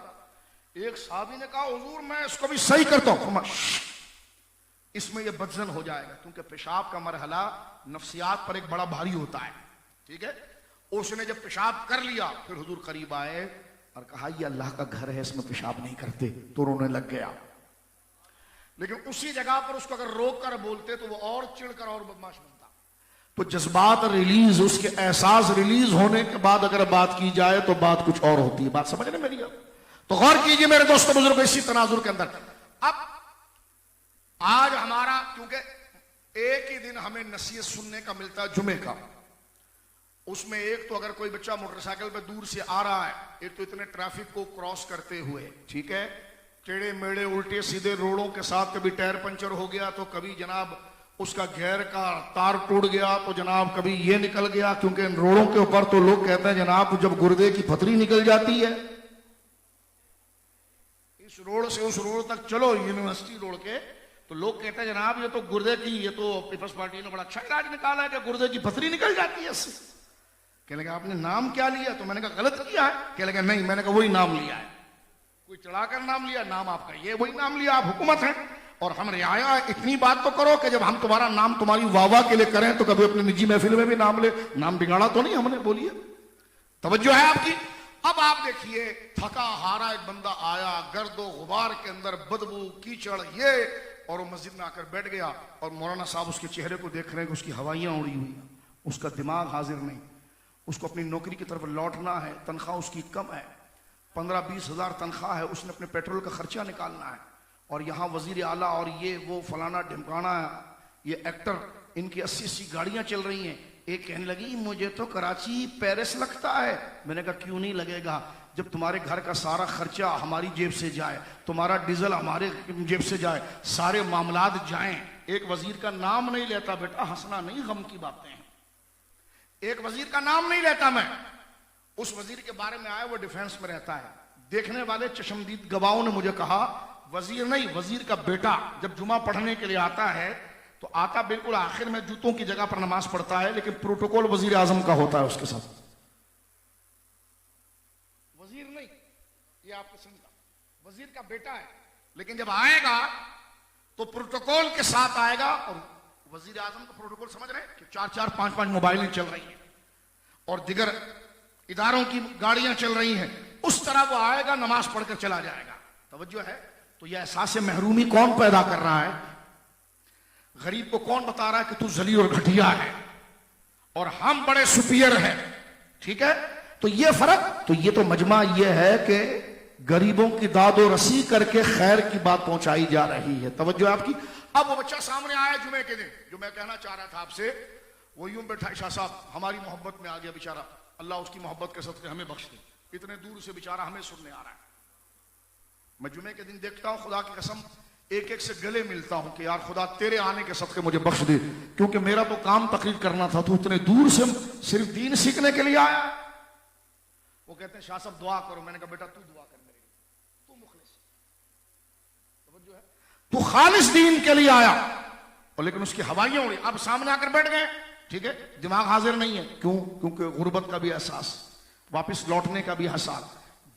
एक साहबी ने कहा हुजूर मैं इसको भी सही करता हूं, इसमें यह बदजन हो जाएगा, क्योंकि पेशाब का मरहला नफ्सियात पर एक बड़ा भारी होता है। ठीक है, उसने जब पेशाब कर लिया फिर हुजूर करीब आए और कहा ये अल्लाह का घर है, इसमें पेशाब नहीं करते, तो रोने लग गया। लेकिन उसी जगह पर उसको अगर रोक कर बोलते तो वो और चिढ़कर और बदमाश बनता। तो जज्बात रिलीज, उसके एहसास रिलीज होने के बाद अगर बात की जाए तो बात कुछ और होती है। बात समझ रहे मेरी? तो गौर कीजिए मेरे दोस्तों बुजुर्ग, इसी तनाजुर के अंदर अब आज हमारा, क्योंकि एक ही दिन हमें नसीहत सुनने का मिलता है जुमे का, उसमें एक तो अगर कोई बच्चा मोटरसाइकिल पे दूर से आ रहा है, एक तो इतने ट्रैफिक को क्रॉस करते हुए, ठीक है, टेढ़े मेढ़े उल्टे सीधे रोडों के साथ, कभी टायर पंचर हो गया तो कभी जनाब उसका गियर का तार टूट गया तो जनाब कभी ये निकल गया, क्योंकि इन रोडों के ऊपर तो लोग कहते हैं जनाब जब गुर्दे की पथरी निकल जाती है, इस रोड से उस रोड तक चलो यूनिवर्सिटी रोड के, तो लोग कहते हैं जनाब ये तो गुर्दे की, ये तो पीपल्स पार्टी ने बड़ा अच्छा इलाज निकाला है कि गुर्दे की पथरी निकल जाती है इससे। कहने लगा आपने नाम क्या लिया? तो मैंने कहा गलत किया है। कहने लगा नहीं, मैंने कहा वही नाम लिया है, कोई चढ़ाकर नाम लिया, नाम आपका ये वही नाम लिया, आप हुकूमत है और हम रियाया। इतनी बात तो करो कि जब हम तुम्हारा नाम तुम्हारी वाहवाह के लिए करें तो कभी अपनी निजी महफिल में भी नाम ले, नाम बिगाड़ा तो नहीं हमने? बोलिए, तवज्जो है आपकी? अब आप देखिए थका हारा एक बंदा आया, गर्दो गुबार के अंदर बदबू कीचड़ ये, और वो मस्जिद में आकर बैठ गया और मौलाना साहब उसके चेहरे को देख रहे हैं कि उसकी हवाइयां उड़ी हुई, उसका दिमाग हाजिर नहीं, उसको अपनी नौकरी की तरफ लौटना है, तनख्वाह उसकी कम है, 15-20 हजार तनख्वाह है, उसने अपने पेट्रोल का खर्चा निकालना है, और यहाँ वजीर आला और ये वो फलाना ढिमकाना, ये एक्टर, इनकी 80-80 गाड़ियां चल रही हैं। एक कहने लगी मुझे तो कराची पेरिस लगता है। मैंने कहा क्यों नहीं लगेगा, जब तुम्हारे घर का सारा खर्चा हमारी जेब से जाए, तुम्हारा डीजल हमारे जेब से जाए, सारे मामलात जाएं, एक वजीर का नाम नहीं लेता बेटा, हंसना नहीं, गम की बातें हैं, एक वजीर का नाम नहीं लेता मैं। उस वजीर के बारे में आया, वो डिफेंस में रहता है। देखने वाले चशमदीद गवाहों ने मुझे कहा वजीर नहीं, वजीर का बेटा जब जुमा पढ़ने के लिए आता है तो आता बिल्कुल आखिर में, जूतों की जगह पर नमाज पढ़ता है, लेकिन प्रोटोकॉल वजीर आजम का होता है उसके साथ। वजीर नहीं, ये आपको समझा, वजीर का बेटा है, लेकिन जब आएगा तो प्रोटोकॉल के साथ आएगा। और वजीर आजम का प्रोटोकॉल समझ रहे हैं कि 4-4, 5-5 मोबाइलें चल रही हैं और दिगर इदारों की गाड़ियां चल रही हैं, उस तरह वो आएगा, नमाज पढ़कर चला जाएगा। तवज्जो है? तो यह एहसास महरूमी कौन पैदा कर रहा है? गरीब को कौन बता रहा है कि तू जलील और घटिया है और हम बड़े सुपियर हैं? ठीक है, तो ये फर्क, तो ये तो मजमा ये है कि गरीबों की दादो रसी करके खैर की बात पहुंचाई जा रही है। तवज्जो आपकी? अब वो बच्चा सामने आया जुमे के दिन, जो मैं कहना चाह रहा था आपसे, वो यूं बैठा, शाह साहब हमारी मोहब्बत में आ गया बेचारा, अल्लाह उसकी मोहब्बत के सदके हमें बख्श दे, इतने दूर से बेचारा हमें सुनने आ रहा है। मैं जुमे के दिन देखता हूं, खुदा की कसम, एक एक से गले मिलता हूं कि यार खुदा तेरे आने के सदके मुझे बख्श दे, क्योंकि मेरा तो काम तकरीर करना था, तो इतने दूर से सिर्फ दीन सीखने के लिए आया। वो कहते हैं शाह साहब दुआ करो। मैंने कहा बेटा तू दुआ कर मेरे लिए, तू मुखलिस, जो है तू खालिस दीन के लिए आया। और लेकिन उसकी हवाइयां उड़ी, अब सामने आकर बैठ गए, ठीक है, दिमाग हाजिर नहीं है। क्यों? क्योंकि गुर्बत का भी एहसास, वापस लौटने का भी एहसास,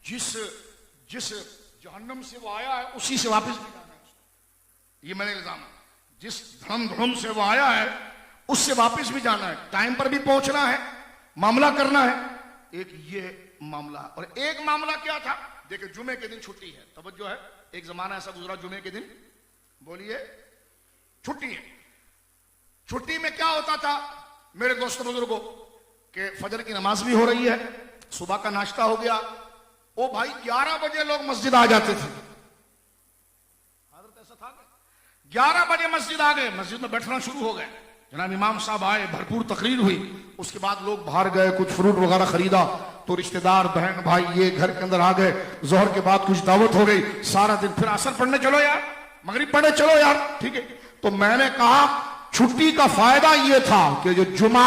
जिस जहन्नम से वो आया है उसी से वापस भी जाना है उसको। ये मेरे इल्जाम है, जिस धर्म से वो आया है उससे वापस भी जाना है, टाइम पर भी पहुंचना है, मामला करना है। एक ये मामला, और एक मामला क्या था, देखिए जुमे के दिन छुट्टी है, तवज्जो है, एक जमाना ऐसा गुजरा जुमे के दिन, बोलिए छुट्टी है। छुट्टी में क्या होता था मेरे दोस्तों बुजुर्गों के, फजर की नमाज भी हो रही है, सुबह का नाश्ता हो गया, ओ भाई 11 बजे लोग मस्जिद आ जाते थे। ऐसा था 11 बजे मस्जिद आ गए, मस्जिद में बैठना शुरू हो गए, जनाब इमाम साहब आए, भरपूर तकरीर हुई, उसके बाद लोग बाहर गए, कुछ फ्रूट वगैरह खरीदा, तो रिश्तेदार बहन भाई ये घर के अंदर आ गए, जोहर के बाद कुछ दावत हो गई, सारा दिन फिर असर पढ़ने चलो यार, मगरिब पढ़ने चलो यार, ठीक है। तो मैंने कहा छुट्टी का फायदा यह था कि जो जुमा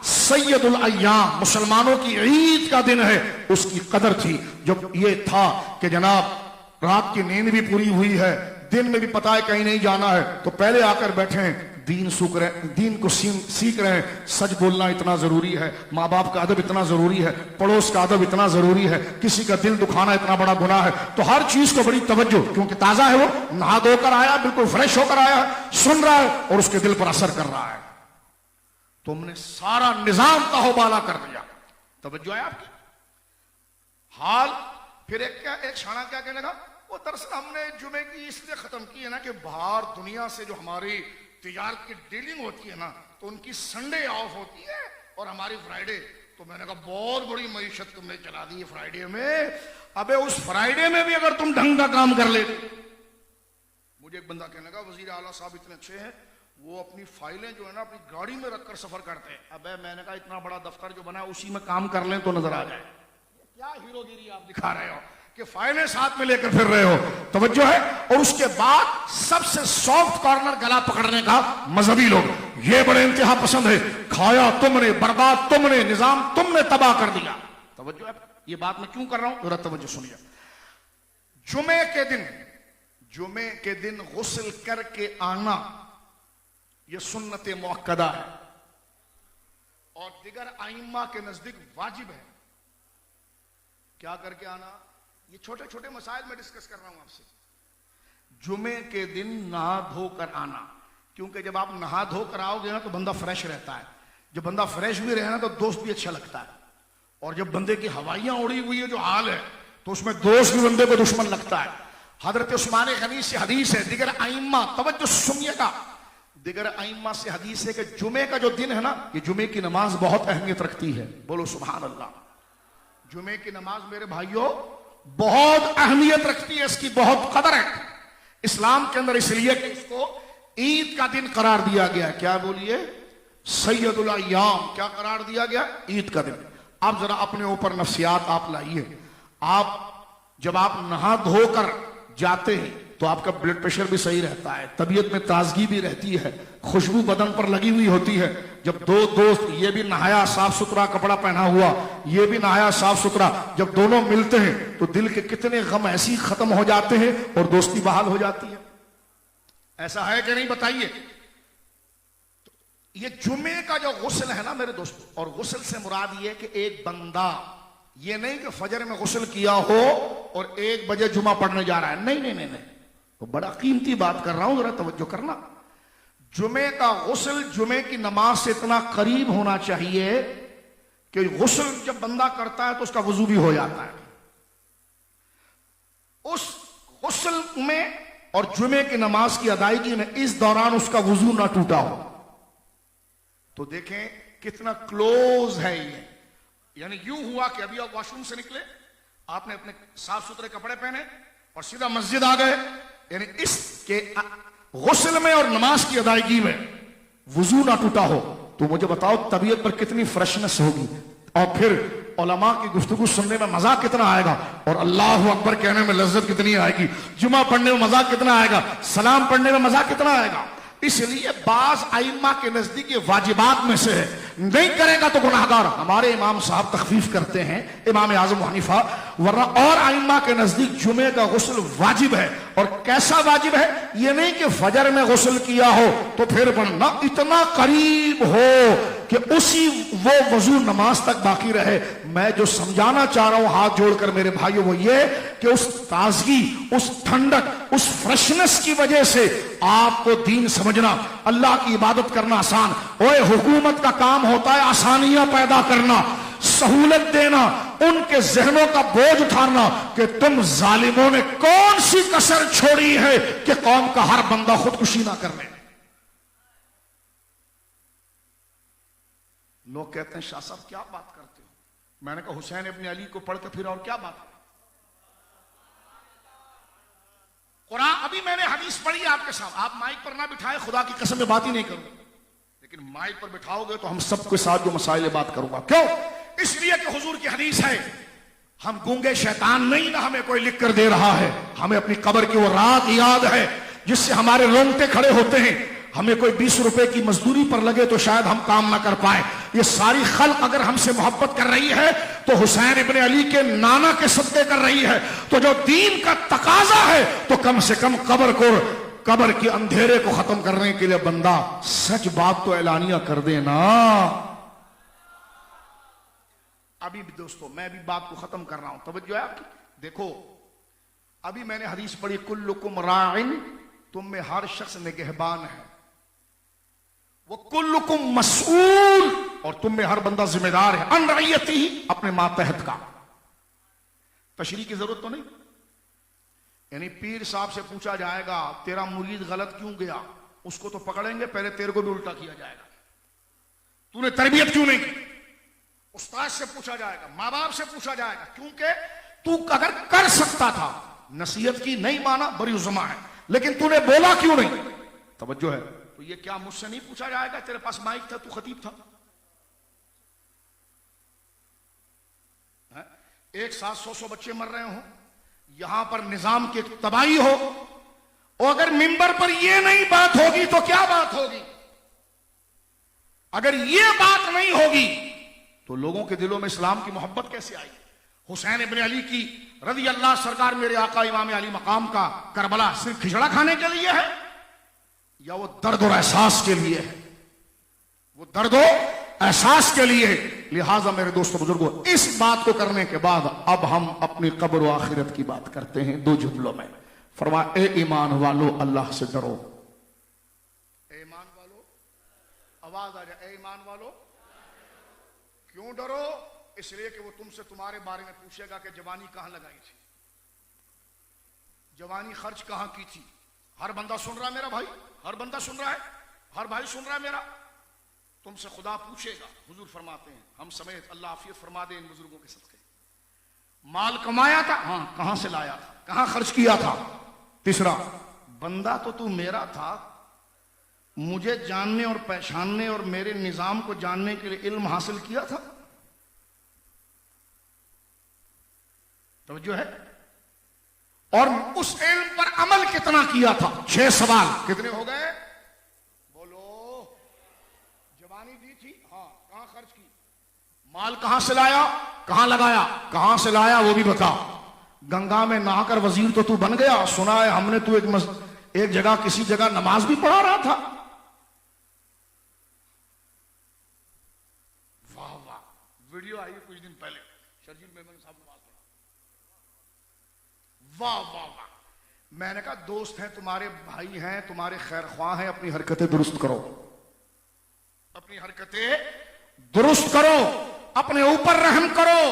सैयदुल अय्याम, मुसलमानों की ईद का दिन है, उसकी कदर थी। जब ये था कि जनाब रात की नींद भी पूरी हुई है, दिन में भी पता है कहीं नहीं जाना है, तो पहले आकर बैठे हैं, दीन को सीख रहे हैं। सच बोलना इतना जरूरी है, माँ बाप का अदब इतना जरूरी है, पड़ोस का अदब इतना जरूरी है, किसी का दिल दुखाना इतना बड़ा गुनाह है, तो हर चीज को बड़ी तवज्जो, क्योंकि ताजा है, वो नहा धोकर आया, बिल्कुल फ्रेश होकर आया, सुन रहा है और उसके दिल पर असर कर रहा है। तुमने सारा निजाम तहोबाला कर दिया। तवज्जो है आपकी हाल। फिर एक शाना क्या कहने लगा, वो दरअसल हमने जुमे की इसलिए खत्म की है ना कि बाहर दुनिया से जो हमारी तिजारत की डीलिंग होती है ना, तो उनकी संडे ऑफ होती है और हमारी फ्राइडे। तो मैंने कहा बहुत बड़ी मईशत तुमने चला दी है फ्राइडे में। अबे उस फ्राइडे में भी अगर तुम ढंग का काम कर लेते। मुझे एक बंदा कहने लगा वजीर आला साहब इतने अच्छे हैं, वो अपनी फाइलें जो है ना अपनी गाड़ी में रखकर सफर करते हैं। अबे मैंने कहा इतना बड़ा दफ्तर जो बना है उसी में काम कर लें तो नजर आ जाए। क्या हीरोगिरी आप दिखा रहे हो कि फाइलें साथ में लेकर फिर रहे हो। तवज्जो है। और उसके बाद सबसे सॉफ्ट कॉर्नर गला पकड़ने का मजहबी लोग, ये बड़े इंतहा पसंद है, खाया तुमने, बर्बाद तुमने, निजाम तुमने तबाह कर दिया। तवज्जो है। ये बात मैं क्यों कर रहा हूं, जरा तवज्जो सुनिए। जुमे के दिन गुस्ल करके आना यह सुन्नत मुअक्कदा है और दिगर आइम्मा के नजदीक वाजिब है। क्या करके आना, ये छोटे छोटे मसाइल में डिस्कस कर रहा हूं आपसे। जुमे के दिन नहा धोकर आना, क्योंकि जब आप नहा धोकर आओगे ना तो बंदा फ्रेश रहता है। जब बंदा फ्रेश भी रहे ना तो दोस्त भी अच्छा लगता है। और जब बंदे की हवाइयां उड़ी हुई है जो हाल है, तो उसमें दोस्त भी बंदे को दुश्मन लगता है। हजरत उस्मान गनी से हदीस है, दिगर आइम्मा, तवज्जो सुनिएगा, दिगर आइम्मा से हदीस है कि जुमे का जो दिन है ना, ये जुमे की नमाज बहुत अहमियत रखती है। बोलो सुभान अल्लाह। जुमे की नमाज मेरे भाइयों बहुत अहमियत रखती है, इसकी बहुत कदर है इस्लाम के अंदर, इसलिए कि इसको ईद का दिन करार दिया गया। क्या बोलिए, सैयदुल अय्याम क्या करार दिया गया, ईद का दिन। आप जरा अपने ऊपर नफ्सियात आप लाइए। आप जब आप नहा धोकर जाते हैं तो आपका ब्लड प्रेशर भी सही रहता है, तबीयत में ताजगी भी रहती है, खुशबू बदन पर लगी हुई होती है। जब दो दोस्त, ये भी नहाया साफ सुथरा कपड़ा पहना हुआ, ये भी नहाया साफ सुथरा, जब दोनों मिलते हैं तो दिल के कितने गम ऐसी खत्म हो जाते हैं और दोस्ती बहाल हो जाती है। ऐसा है कि नहीं बताइए। तो ये जुमे का जो गुस्ल है ना मेरे दोस्तों, और गुस्ल से मुराद ये कि एक बंदा, ये नहीं कि फजर में गुस्ल किया हो और 1 बजे जुमा पढ़ने जा रहा है, नहीं नहीं नहीं नहीं, तो बड़ा कीमती बात कर रहा हूं, जरा तवज्जो करना। जुमे का गुस्ल जुमे की नमाज से इतना करीब होना चाहिए कि गुस्ल जब बंदा करता है तो उसका वजू भी हो जाता है। उस गुस्ल में और जुमे की नमाज की अदायगी में इस दौरान उसका वजू ना टूटा हो, तो देखें कितना क्लोज है ये। यानी यूं हुआ कि अभी आप वॉशरूम से निकले, आपने अपने साफ सुथरे कपड़े पहने और सीधा मस्जिद आ गए, यानी इसके गुस्ल में और नमाज की अदायगी में वजू ना टूटा हो, तो मुझे बताओ तबीयत पर कितनी फ्रेशनेस होगी। उलमा की गुफ्तगू सुनने में मजा कितना आएगा, और अल्लाह अकबर कहने में लज्जत कितनी आएगी, जुमा पढ़ने में मजा कितना आएगा, सलाम पढ़ने में मजा कितना आएगा। इसलिए बाज आइम्मा के नजदीक ये वाजिबात में से है, नहीं करेगा तो गुनाहगार। हमारे इमाम साहब तखफीफ करते हैं, इमाम आजम हनीफा, वरना और आइम्मा के नजदीक जुमे का गुस्ल वाजिब है। और कैसा वाजिब है, ये नहीं कि फजर में गुस्ल किया हो तो फिर पढ़ना, इतना करीब हो कि उसी वो वजू नमाज तक बाकी रहे। मैं जो समझाना चाह रहा हूं हाथ जोड़कर मेरे भाइयों, वो ये कि उस ताजगी, उस ठंडक, उस फ्रेशनेस की वजह से आपको दीन समझना, अल्लाह की इबादत करना आसान। ओए हुकूमत का काम होता है आसानियां पैदा करना, सहूलत देना, उनके जहनों का बोझ उठाना कि तुम जालिमों ने कौन सी कसर छोड़ी है कि कौम का हर बंदा खुदकुशी ना करने। लोग कहते हैं शाह साहब क्या बात करते हो, मैंने कहा हुसैन इब्न अली को पढ़ के फिर और क्या बात। कुरान, अभी मैंने हदीस पढ़ी आपके साथ, आप माइक पर ना बिठाए, खुदा की कसम में बात ही नहीं करूंगा, लेकिन माइक पर बिठाओगे तो हम सबके साथ जो मसाइल बात करूंगा। क्यों? इसलिए कि हुजूर की हदीस है, हम गूंगे शैतान नहीं ना हमें कोई लिख कर दे रहा है, हमें अपनी कब्र की वो रात याद है जिससे हमारे रोंगटे खड़े होते हैं। हमें कोई 20 रुपए की मजदूरी पर लगे तो शायद हम काम ना कर पाए। ये सारी खल्क अगर हमसे मोहब्बत कर रही है तो हुसैन इब्न अली के नाना के सदके कर रही है। तो जो दीन का तकाजा है तो कम से कम कब्र के अंधेरे को खत्म करने के लिए बंदा सच बात तो ऐलानिया कर देना। अभी भी दोस्तों मैं भी बात को खत्म कर रहा हूं, तवज्जो है आपकी। देखो अभी मैंने हदीस पढ़ी, कुल्लुकुम राइन, तुम में हर शख्स निगहबान है, वो कुल्लुकुम मसूल, और तुम में हर बंदा जिम्मेदार है, अन रइयती ही, अपने मातहत का। तशरीह की जरूरत तो नहीं, यानी पीर साहब से पूछा जाएगा तेरा मुरीद गलत क्यों गया, उसको तो पकड़ेंगे, पहले तेरे को भी उल्टा किया जाएगा, तूने तरबियत क्यों नहीं की। उस्ताद से पूछा जाएगा, माँ बाप से पूछा जाएगा, क्योंकि तू अगर कर सकता था, नसीहत की नहीं माना, बड़ी उज़्मा है, लेकिन तूने बोला क्यों नहीं। तवज्जो है। तो ये क्या मुझसे नहीं पूछा जाएगा, तेरे पास माइक था, तू खतीब था, एक साथ 100 बच्चे मर रहे हो, यहां पर निजाम की तबाही हो, और अगर मिंबर पर यह नहीं बात होगी तो क्या बात होगी। अगर यह बात नहीं होगी तो लोगों के दिलों में इस्लाम की मोहब्बत कैसे आएगी। हुसैन इब्न अली की रज़ी अल्लाह सरकार मेरे आका इमाम अली मकाम का करबला सिर्फ खिचड़ा खाने के लिए है या वो दर्द और एहसास के लिए है, वो दर्द और एहसास के लिए। लिहाजा मेरे दोस्तों बुजुर्गों, इस बात को करने के बाद अब हम अपनी कब्र व आखिरत की बात करते हैं दो जुमलों में। फरमाया, ए ईमान वालो अल्लाह से डरो। ए ईमान वालो, आवाज आ जाए, ए ईमान वालो। क्यों डरो? इसलिए कि वो तुमसे तुम्हारे बारे में पूछेगा कि जवानी कहां लगाई थी, जवानी खर्च कहां की थी। हर बंदा सुन रहा है मेरा भाई, हर बंदा सुन रहा है, हर भाई सुन रहा है मेरा। तुमसे खुदा पूछेगा, हुजूर फरमाते हैं, हम समेत अल्लाह आफियत फरमा दे इन बुजुर्गों के सदके, माल कमाया था, हाँ कहां से लाया था, कहां खर्च किया था। तीसरा, बंदा तो तू मेरा था, मुझे जानने और पहचानने और मेरे निजाम को जानने के लिए इल्म हासिल किया था। तवज्जो है। और उस इल्म पर अमल कितना किया था। 6 सवाल कितने हो गए बोलो। जवानी दी थी, हाँ कहां खर्च की, माल कहां से लाया, कहां लगाया, कहां से लाया वो भी बता। गंगा में नहाकर वजीर तो तू बन गया, सुना है हमने तू एक जगह किसी जगह नमाज भी पढ़ा रहा था। वाह वाह, वीडियो आई कुछ दिन पहले, शर्जील मेमन साहब ने बात पढ़ा, वाह वाह वाह। मैंने कहा दोस्त हैं तुम्हारे, भाई हैं तुम्हारे, खैर ख्वाह हैं, अपनी हरकतें दुरुस्त करो, अपनी हरकतें दुरुस्त करो, अपने ऊपर रहम करो।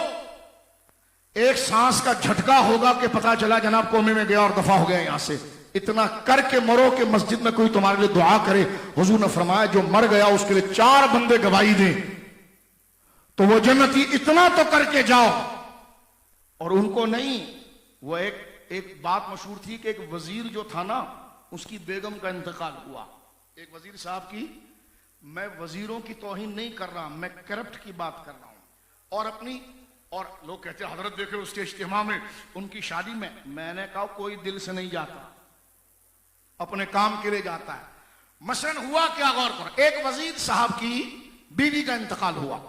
एक सांस का झटका होगा कि पता चला जनाब कोमे में गया और दफा हो गया यहां से। इतना करके मरो कि मस्जिद में कोई तुम्हारे लिए दुआ करे। हुजूर ने फरमाया जो मर गया उसके लिए 4 बंदे गवाही दें तो वो जन्नती। इतना तो करके जाओ। और उनको नहीं, वो एक बात मशहूर थी कि एक वजीर जो था ना, उसकी बेगम का इंतकाल हुआ। एक वजीर साहब की, मैं वजीरों की तौहीन नहीं कर रहा, मैं करप्ट की बात कर रहा हूं। और अपनी और लोग कहते हैं हजरत देखे उसके इज्तिमा में उनकी शादी में, मैंने कहा कोई दिल से नहीं जाता, अपने काम के लिए जाता है। मसलन हुआ क्या, गौर करो, एक वजीर साहब की बीवी का इंतकाल हुआ।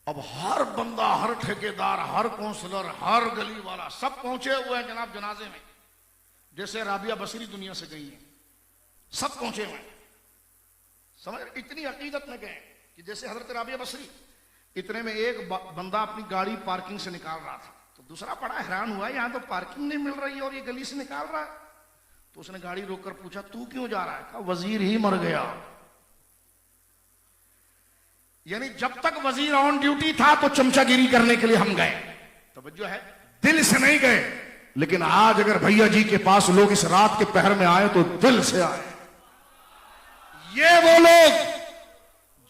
अब हर बंदा, हर ठेकेदार, हर काउंसलर, हर गली वाला सब पहुंचे हुए हैं जनाब जनाजे में। जैसे राबिया बसरी दुनिया से गई है, सब पहुंचे हुए हैं। समझ, इतनी अकीदत में गए कि जैसे हजरत राबिया बसरी। इतने में एक बंदा अपनी गाड़ी पार्किंग से निकाल रहा था, तो दूसरा बड़ा हैरान हुआ, यहां तो पार्किंग नहीं मिल रही है और ये गली से निकाल रहा है। तो उसने गाड़ी रोककर पूछा, तू क्यों जा रहा है? कहा वजीर ही मर गया। यानी जब तक वजीर ऑन ड्यूटी था तो चमचागिरी करने के लिए हम गए, तवज्जो है, दिल से नहीं गए। लेकिन आज अगर भैया जी के पास लोग इस रात के पहर में आए तो दिल से आए। ये वो लोग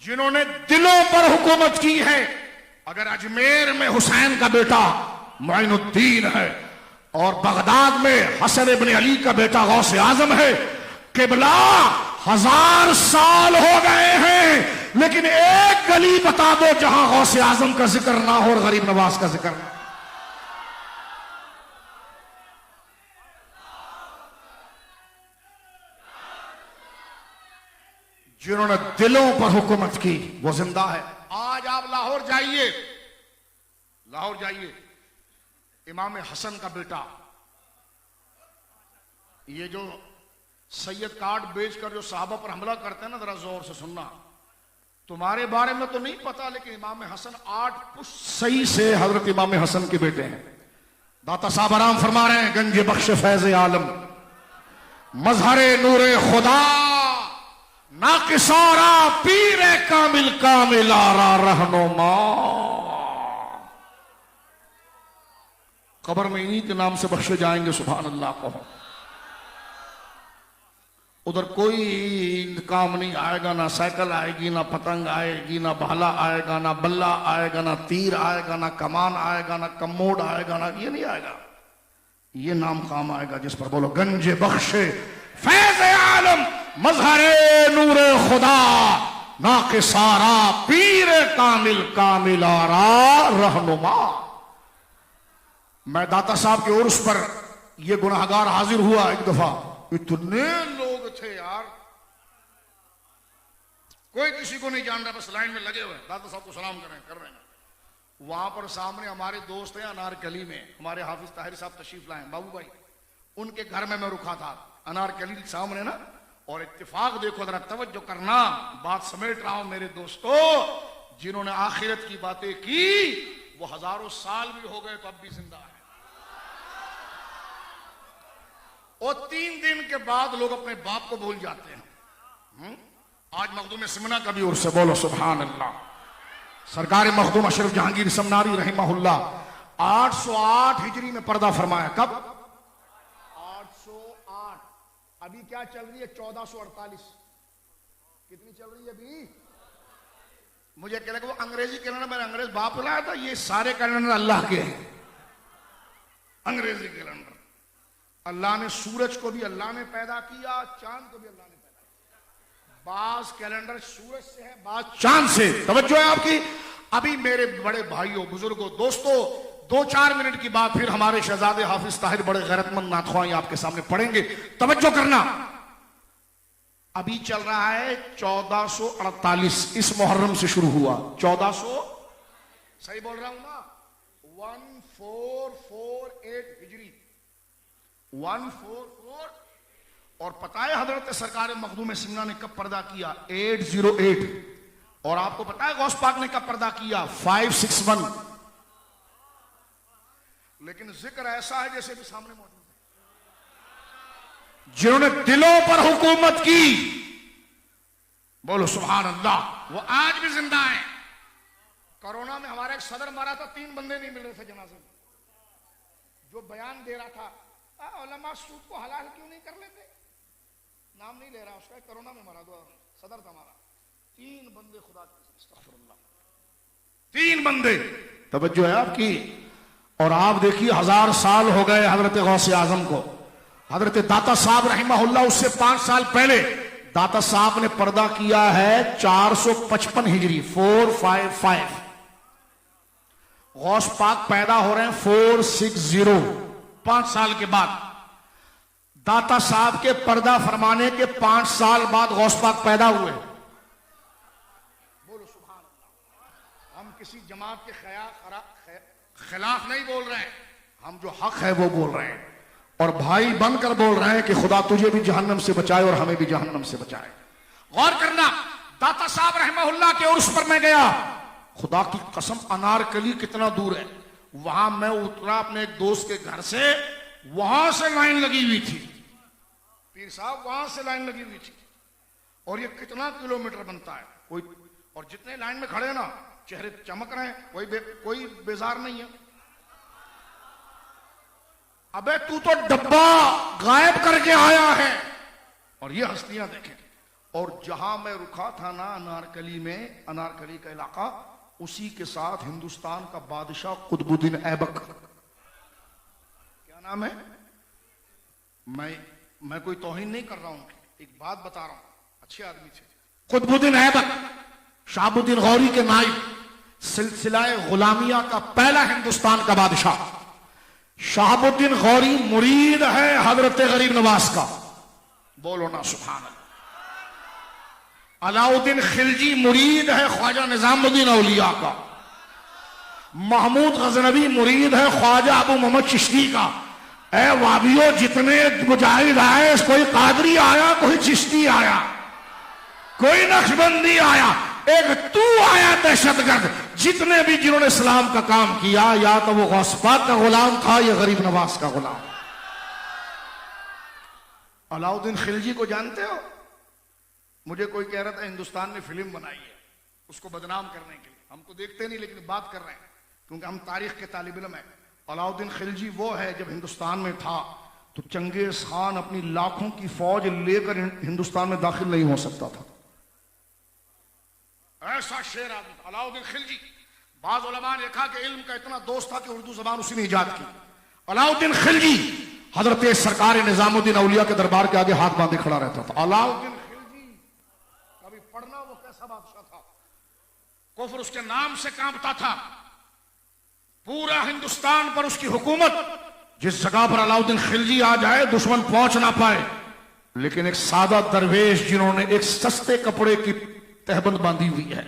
जिन्होंने दिलों पर हुकूमत की है। अगर अजमेर में हुसैन का बेटा मोइनुद्दीन है और बगदाद में हसन इब्न अली का बेटा गौसे आजम है, किबला 1000 साल हो गए हैं, लेकिन एक गली बता दो जहां गौसे आजम का जिक्र ना हो और गरीब नवाज का जिक्र ना। जिन्होंने दिलों पर हुकूमत की वो जिंदा है। आज आप लाहौर जाइए, लाहौर जाइए, इमाम हसन का बेटा, ये जो सैयद कार्ड बेचकर जो साहबा पर हमला करते हैं ना, जरा जोर से सुनना। तुम्हारे बारे में तो नहीं पता, लेकिन इमाम हसन 8 पुश्त सही से हजरत इमाम हसन के बेटे हैं। दाता साहब आराम फरमा रहे हैं, गंज बख्श फैज आलम, मजहरे नूरे खुदा, नाकिसारा पीरे कामिल कामिलारा रहनुमा। कब्र में इन्हीं के नाम से बख्शे जाएंगे, सुभान अल्लाह कहो। उधर कोई काम नहीं आएगा, ना साइकिल आएगी, ना पतंग आएगी, ना भाला आएगा, ना बल्ला आएगा, ना तीर आएगा, ना कमान आएगा, ना कमोड आएगा, ना ये नहीं आएगा। ये नाम काम आएगा जिस पर बोलो गंज बख्शे फैज आलम, मजहरे नूरे खुदा, नाकिसारा पीरे कामिल कामिलारा रहनुमा। मैं दाता साहब के उर्स पर यह गुनाहगार हाजिर हुआ एक दफा। इतने लोग थे यार, कोई किसी को नहीं जान रहा, बस लाइन में लगे हुए, दाता साहब को सलाम कर रहे हैं। वहां पर सामने हमारे दोस्त हैं अनारकली में, हमारे हाफिज ताहिर साहब तशरीफ लाए, बाबू भाई, उनके घर में मैं रुका था, अनारकली सामने ना। और इत्तेफाक देखो, जरा तवज्जो करना, बात समेट रहा हूं मेरे दोस्तों, जिन्होंने आखिरत की बातें की वो हजारों साल भी हो गए तो अब भी जिंदा है। और 3 दिन के बाद लोग अपने बाप को भूल जाते हैं। आज मखदूम सिमना का भी उर्स है, बोलो सुभान अल्लाह। सरकार मखदूम अशरफ जहांगीर समनारी रहमहुल्लाह 808 हिजरी में पर्दा फरमाया। कब? 808। अभी क्या चल रही है? 1448। कितनी चल रही है अभी? मुझे कह लगा वो अंग्रेजी कैलेंडर, मेरा अंग्रेज बाप लाया था। ये सारे कैलेंडर अल्लाह के हैं, अंग्रेजी कैलेंडर। अल्लाह ने सूरज को भी अल्लाह ने पैदा किया, चांद को भी अल्लाह ने पैदा किया। बाज कैलेंडर सूरज से है, बाज चांद से। तवज्जो है आपकी। अभी मेरे बड़े भाइयों, बुजुर्गों, दोस्तों, 2-4 मिनट की बात फिर हमारे शहजादे हाफिज ताहिर बड़े गैरतमंद नाथख्वाही आपके सामने पढ़ेंगे। तवज्जो करना। अभी चल रहा है 1448, इस मुहर्रम से शुरू हुआ। 1400, सही बोल रहा हूं ना? 1448 हिजरी, 144। और पता है हजरत सरकार मखदूम सिमना ने कब पर्दा किया? 808। और आपको पता है गौस पाक ने कब पर्दा किया? 561। लेकिन जिक्र ऐसा है जैसे भी सामने मौजूद है। जिन्होंने दिलों पर हुकूमत की, बोलो सुभान अल्लाह, वो आज भी जिंदा है। कोरोना में हमारा एक सदर मारा था, 3 बंदे नहीं मिल रहे थे जनाजे में। जो बयान दे रहा था, उलमा सूद को हलाल क्यों नहीं कर लेते? नाम नहीं ले रहा उसका, कोरोना में मरा दो, सदर था हमारा। 3 बंदे खुदा के, 3 बंदे। तवज्जो है आपकी। और आप देखिए 1000 साल हो गए हजरत गौसे आजम को। हजरत दाता साहब रहमहुल्लाह उससे 5 साल पहले दाता साहब ने पर्दा किया है 455 हिजरी, 455। गौस पाक पैदा हो रहे हैं 460, 5 साल के बाद। दाता साहब के पर्दा फरमाने के 5 साल बाद गौस पाक पैदा हुए। बोलो सुभान अल्लाह। हम किसी जमात के खिलाफ नहीं बोल रहे हैं, हम जो हक है वो बोल रहे हैं, और भाई बनकर बोल रहे हैं कि खुदा तुझे भी जहन्नम से बचाए और हमें भी जहन्नम से बचाए। गौर करना, दाता साहब रहमहुल्लाह के उर्स पर मैं गया, खुदा की कसम अनारकली कितना दूर है, वहां मैं उतरा अपने एक दोस्त के घर से, वहां से लाइन लगी हुई थी, पीर साहब वहां से लाइन लगी हुई थी, और ये कितना किलोमीटर बनता है कोई, और जितने लाइन में खड़े ना चेहरे चमक रहे हैं, कोई बेजार नहीं है। अबे तू तो डब्बा गायब करके आया है, और ये हस्तियां देखें। और जहां मैं रुका था ना अनारकली में, अनारकली का इलाका, उसी के साथ हिंदुस्तान का बादशाह कुतुबुद्दीन ऐबक, क्या नाम है, मैं कोई तौहीन नहीं कर रहा हूं, एक बात बता रहा हूं, अच्छे आदमी थे कुतुबुद्दीन ऐबक, शहाबुद्दीन गौरी के नाइब, सिलसिलाए गुलामिया का पहला हिंदुस्तान का बादशाह। शहाबुद्दीन गौरी मुरीद है हजरत गरीब नवाज का, बोलो ना सुभान अल्लाह। अलाउद्दीन खिलजी मुरीद है ख्वाजा निजामुद्दीन औलिया का। महमूद गजनवी मुरीद है ख्वाजा अबू मोहम्मद चिश्ती का। ए वाबियो, जितने मुजाहिद आए, कोई कादरी आया, कोई चिश्ती आया, कोई नक्शबंदी आया, एक तू आया दहशतगर्द। जितने भी जिन्होंने इस्लाम का काम किया, या तो वो गौस पाक का गुलाम था या गरीब नवाज का गुलाम। अलाउद्दीन खिलजी को जानते हो? मुझे कोई कह रहा था हिंदुस्तान ने फिल्म बनाई है उसको बदनाम करने के लिए, हम तो देखते नहीं लेकिन बात कर रहे हैं क्योंकि हम तारीख के तालिब इल्म हैं। अलाउद्दीन खिलजी वो है, जब हिंदुस्तान में था तो चंगेज खान अपनी लाखों की फौज लेकर हिंदुस्तान में दाखिल नहीं हो सकता था, ऐसा शेर आदमी अलाउद्दीन खिलजी। बाज़ उलमा ने लिखा कि इल्म का इतना दोस्त था कि उर्दू जबान उसी ने ईजाद की। अलाउद्दीन खिलजी हजरत सरकार निजामुद्दीन औलिया के दरबार के आगे हाथ बांधे खड़ा रहता था। अलाउद्दीन खिलजी, कभी पढ़ना वो कैसा बादशाह था, कुफ्र उसके नाम से कांपता था, पूरा हिंदुस्तान पर उसकी हुकूमत। जिस जगह पर अलाउद्दीन खिलजी आ जाए दुश्मन पहुंच ना पाए। लेकिन एक सादा दरवेश जिन्होंने एक सस्ते कपड़े की तहबंद बांधी हुई है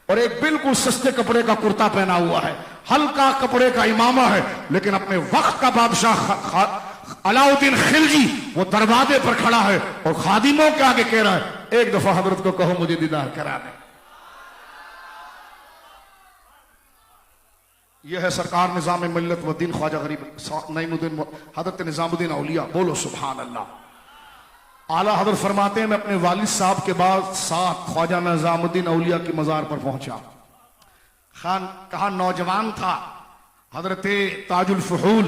और एक बिल्कुल सस्ते कपड़े का कुर्ता पहना हुआ है, हल्का कपड़े का इमामा है, लेकिन अपने वक्त का बादशाह अलाउद्दीन खिलजी वो दरवाजे पर खड़ा है और खादिमों के आगे कह रहा है, एक दफा हजरत को कहो मुझे दीदार करा दे। यह है सरकार निजाम मिल्लत व दीन ख्वाजा गरीब नईमुद्दीन हजरत निजामुद्दीन औलिया। बोलो सुभान अल्लाह। आला हजरत फरमाते हैं, मैं अपने वालिद साहब के बाद साथ ख्वाजा निजामुद्दीन औलिया की मजार पर पहुंचा। खान कहा नौजवान था हजरत ताजुल फहूल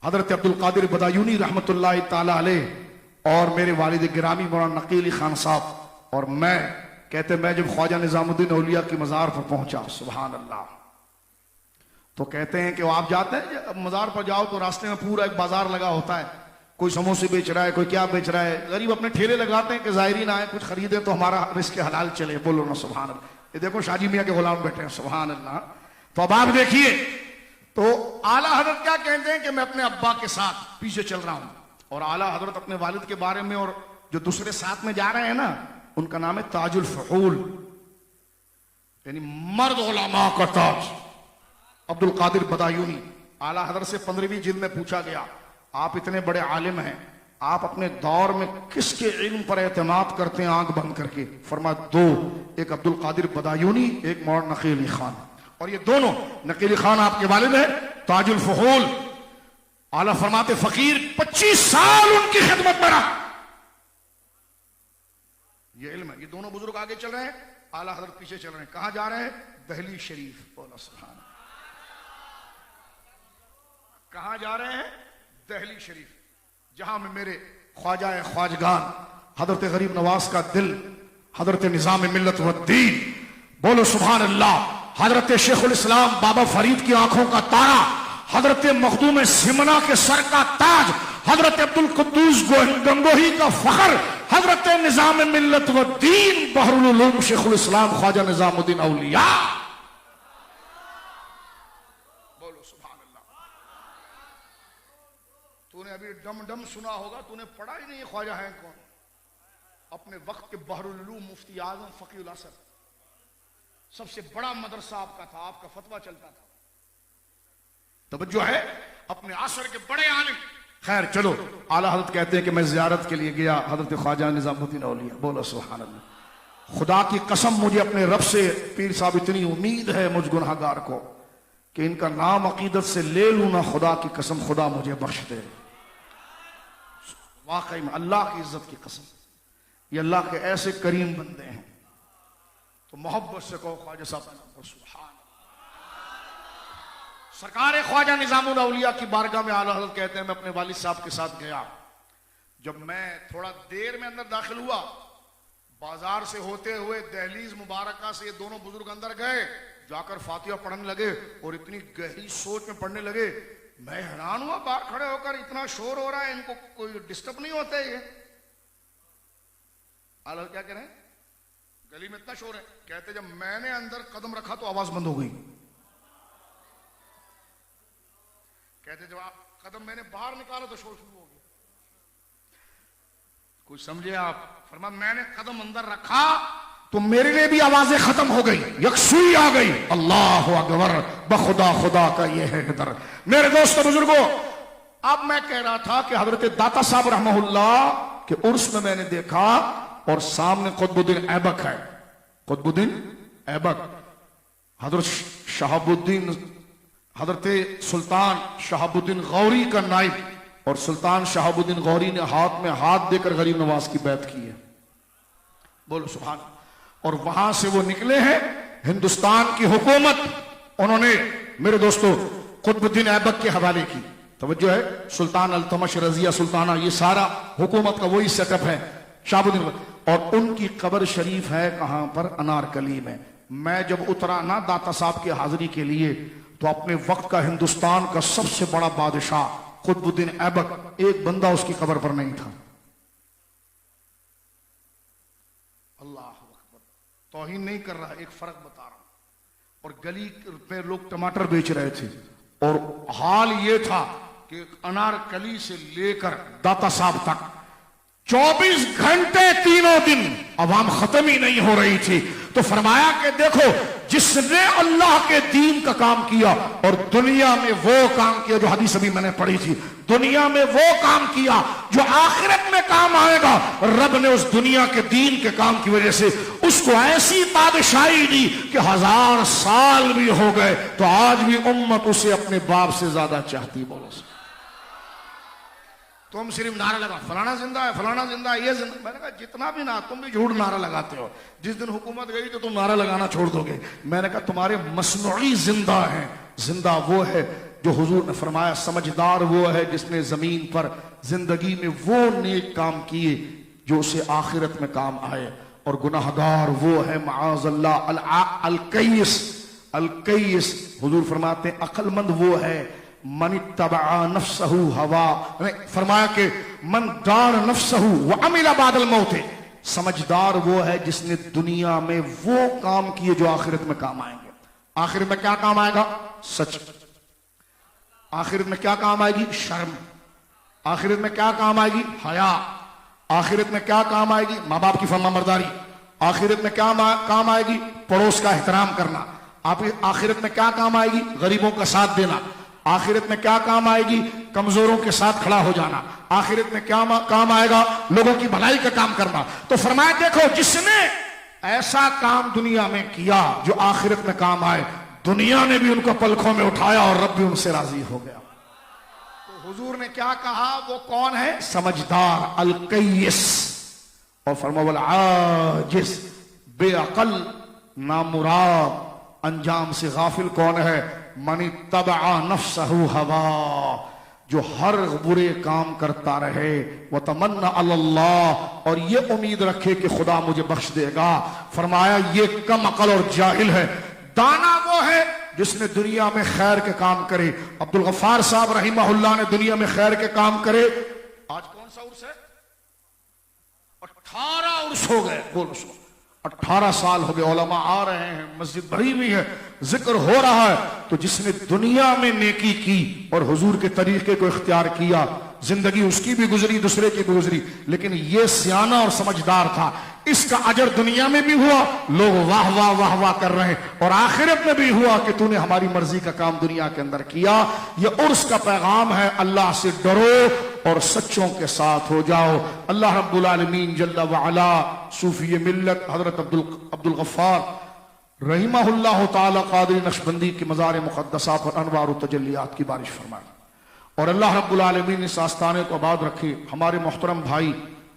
हजरत अब्दुल कादिर बदायूनी रहमतुल्लाह ताला अलैह और मेरे वालिद गिरामी मौलाना नकील खान साहब और मैं, कहते मैं जब ख्वाजा निजामुद्दीन औलिया की मजार पर पहुंचा, सुभान अल्लाह, तो कहते हैं कि वो आप जाते हैं मजार पर जाओ तो रास्ते में पूरा एक बाजार लगा होता है, कोई समोसे बेच रहा है, कोई क्या बेच रहा है, गरीब अपने ठेले लगाते हैं कि ज़ायरीन आए कुछ खरीदे तो हमारा रिस्क हलाल चले। बोलो ना सुभान अल्लाह। ये देखो शाजी मियाँ के गुलाम बैठे हैं, सुभान अल्लाह। तो अब आप देखिए, तो आला हजरत क्या कहते हैं कि मैं अपने अब्बा के साथ पीछे चल रहा हूं, और आला हजरत अपने वालिद के बारे में और जो दूसरे साथ में जा रहे हैं ना, उनका नाम है ताजुल फहूल, यानी मर्द उलमा का ताज, अब्दुल कादिर बदायूनी। आला हजरत से 15वीं जिल्द में पूछा गया, आप इतने बड़े आलिम हैं, आप अपने दौर में किसके इल्म पर एतमाद करते हैं आंख बंद करके? फरमा दो, एक अब्दुल कादिर बदायूनी, एक मौलाना नकील खान, और ये दोनों, नकील खान आपके वालिद है, ताजुल फहूल। आला फरमाते फकीर 25 साल उनकी खिदमत में रहा, ये इल्म है। ये दोनों बुजुर्ग आगे चल रहे हैं, आला हजरत पीछे चल रहे हैं। कहां जा रहे हैं? दहली शरीफ। बोला सुभान। कहां जा रहे हैं? दहली शरीफ, जहां में मेरे ख्वाजा ख्वाजगान हजरत गरीब नवाज का दिल, हजरत निजाम मिल्लत व दीन, बोलो सुभान अल्लाह, हजरत शेखुल इस्लाम बाबा फरीद की आंखों का तारा, हजरत मखदूम सिमना के सर का ताज, हजरत अब्दुल कुद्दूस गंगोही का फखर, हजरत निजाम मिल्लत व दीन बहरुल उलूम शेखुल इस्लाम ख्वाजा निजामुद्दीन औलिया। अभी डम डम सुना होगा, तूने पढ़ा ही नहीं ख्वाजा है कौन। अपने वक्त के बहरुल उलूम मुफ्ती आजम फकीउल असर, सबसे बड़ा मदरसा आपका था, आपका फतवा चलता था। तवज्जो है, अपने असर के बड़े आलिम। खैर चलो, आला हजरत कहते हैं कि मैं जियारत के लिए गया हजरत ख्वाजा निजामुद्दीन औलिया। बोलो सुभान अल्लाह। खुदा की कसम मुझे अपने रब से पीर साहब इतनी उम्मीद है मुझ गुनहगार को कि इनका नाम अकीदत से ले लूं ना, खुदा की कसम खुदा मुझे बख्श दे। वाकई में अल्लाह की इज्जत की कसम, ये अल्लाह के ऐसे करीम बंदे हैं। तो मोहब्बत से कहो ख्वाजा साहब सुभान। सरकार ख्वाजा निजामुल औलिया की बारगाह में आला हज़रत कहते हैं मैं अपने वालिद साहब के साथ गया। जब मैं थोड़ा देर में अंदर दाखिल हुआ, बाजार से होते हुए दहलीज मुबारका से ये दोनों बुजुर्ग अंदर गए, जाकर फातिहा पढ़ने लगे और इतनी गहरी सोच में पढ़ने लगे। मैं हैरान हुआ, बाहर खड़े होकर इतना शोर हो रहा है, इनको कोई डिस्टर्ब नहीं होता है। ये आला क्या कह रहे हैं, गली में इतना शोर है। कहते जब मैंने अंदर कदम रखा तो आवाज बंद हो गई। कहते जब कदम मैंने बाहर निकाला तो शोर शुरू हो गया। कुछ समझे आप? फरमा मैंने कदम अंदर रखा तो मेरे लिए भी आवाजें खत्म हो गई, यकसुई आ गई। अल्लाह अकबर, बखुदा खुदा का ये है डर। मेरे दोस्तों बुजुर्गों, अब मैं कह रहा था कि हजरत दाता साहब रहमहुल्लाह के उर्स में मैंने देखा और सामने कुतुबुद्दीन ऐबक है। कुतुबुद्दीन ऐबक हजरत शहाबुद्दीन, हजरत सुल्तान शहाबुद्दीन गौरी का नाइब, और सुल्तान शहाबुद्दीन गौरी ने हाथ में हाथ देकर गरीब नवाज की बैत की है। बोलो सुभान। और वहां से वो निकले हैं हिंदुस्तान की हुकूमत उन्होंने मेरे दोस्तों कुतुबुद्दीन ऐबक के हवाले की। तवज्जो है, सुल्तान अल्तमश रजिया सुल्ताना, ये सारा हुकूमत का वही सेटअप है शहाबुद्दीन। और उनकी कब्र शरीफ है कहां पर? अनारकली में। मैं जब उतरा ना दाता साहब की हाजिरी के लिए, तो अपने वक्त का हिंदुस्तान का सबसे बड़ा बादशाह कुतुबुद्दीन ऐबक, एक बंदा उसकी कब्र पर नहीं था। अल्लाह अकबर, तौहीन नहीं कर रहा, एक फर्क बता रहा हूं। और गली पे लोग टमाटर बेच रहे थे और हाल ये था कि अनारकली से लेकर दाता साहब तक 24 घंटे तीनों दिन अवाम खत्म ही नहीं हो रही थी। तो फरमाया कि देखो, जिसने अल्लाह के दीन का काम किया और दुनिया में वो काम किया जो हदीस अभी मैंने पढ़ी थी, दुनिया में वो काम किया जो आखिरत में काम आएगा, रब ने उस दुनिया के दीन के काम की वजह से उसको ऐसी बादशाही दी कि 1000 साल भी हो गए तो आज भी उम्मत उसे अपने बाप से ज्यादा चाहती। बोलो तुम सिर्फ नारा लगा फलाना जिंदा है, फलाना जिंदा है, ये जिंदा। मैंने कहा जितना भी ना, तुम भी झूठ नारा लगाते हो। जिस दिन हुकूमत गई तो तुम नारा लगाना छोड़ दोगे। मैंने कहा तुम्हारे मसनूई जिंदा हैं। जिंदा वो है जो हुजूर ने फरमाया, समझदार वो है जिसने जमीन पर जिंदगी में वो नेक काम किए जो उसे आखिरत में काम आए, और गुनाहगार वो है माअज़ल्लाह अल-कय्यिस। अल-कय्यिस हुजूर फरमाते हैं अक्लमंद वो है मन तबा नफ्सहु हवा, फरमाया कि मन दार नफ्सहु व अमिला बादल मौते। समझदार वो है जिसने दुनिया में वो काम किए जो आखिरत में काम आएंगे। आखिरत में क्या काम आएगा? सच। आखिरत में क्या काम आएगी? शर्म। आखिरत में क्या काम आएगी? हया। आखिरत में क्या काम आएगी? माँ बाप की फरमाबरदारी। आखिरत में क्या काम आएगी? पड़ोस का एहतराम करना। आखिरत में क्या काम आएगी? गरीबों का साथ देना। आखिरत में क्या काम आएगी? कमजोरों के साथ खड़ा हो जाना। आखिरत में क्या काम आएगा? लोगों की भलाई का काम करना। तो फरमाया देखो, जिसने ऐसा काम दुनिया में किया जो आखिरत में काम आए, दुनिया ने भी उनको पलकों में उठाया और रब भी उनसे राजी हो गया। तो हुजूर ने क्या कहा? वो कौन है? समझदार, अल-कय्यिस। और फरमाया आजिज, बेअकल, नामुराद, अंजाम से गाफिल कौन है? मनी तबा नफ्सहु हवा, जो हर बुरे काम करता रहे, वह तमन्ना अल्लाह, और ये उम्मीद रखे कि खुदा मुझे बख्श देगा। फरमाया ये कम अकल और जाहिल है। दाना वो है जिसने दुनिया में खैर के काम करे। अब्दुल गफ्फार साहब रहिमहुल्लाह ने दुनिया में खैर के काम करे। आज कौन सा उर्स है? 18 उर्स हो गए। बोलो 18 साल हो गए, उलमा आ रहे हैं, मस्जिद भरी हुई है, जिक्र हो रहा है। तो जिसने दुनिया में नेकी की और हुजूर के तरीके को इख्तियार किया, जिंदगी उसकी भी गुजरी, दूसरे की भी गुजरी, लेकिन ये सियाना और समझदार था। इसका अजर दुनिया में भी हुआ, लोग वाह वाह वाह वाह कर रहे हैं, और आखिरत में भी हुआ कि तूने हमारी मर्जी का काम दुनिया के अंदर किया। ये उर्स का पैगाम है, अल्लाह से डरो और सच्चों के साथ हो जाओ। अल्लाह रब्बुल आलमीन जल्ला व अला सूफी मिल्लत हजरत अब्दुल गफ्फार रहिमहुल्लाह ताला कादरी नक्शबंदी की मज़ार मुक़द्दसा पर अनवार व तजल्लियात की बारिश फरमाए, और अल्लाह रब्बुल आलमीन इस आस्थाने को आबाद रखे। हमारे मोहतरम भाई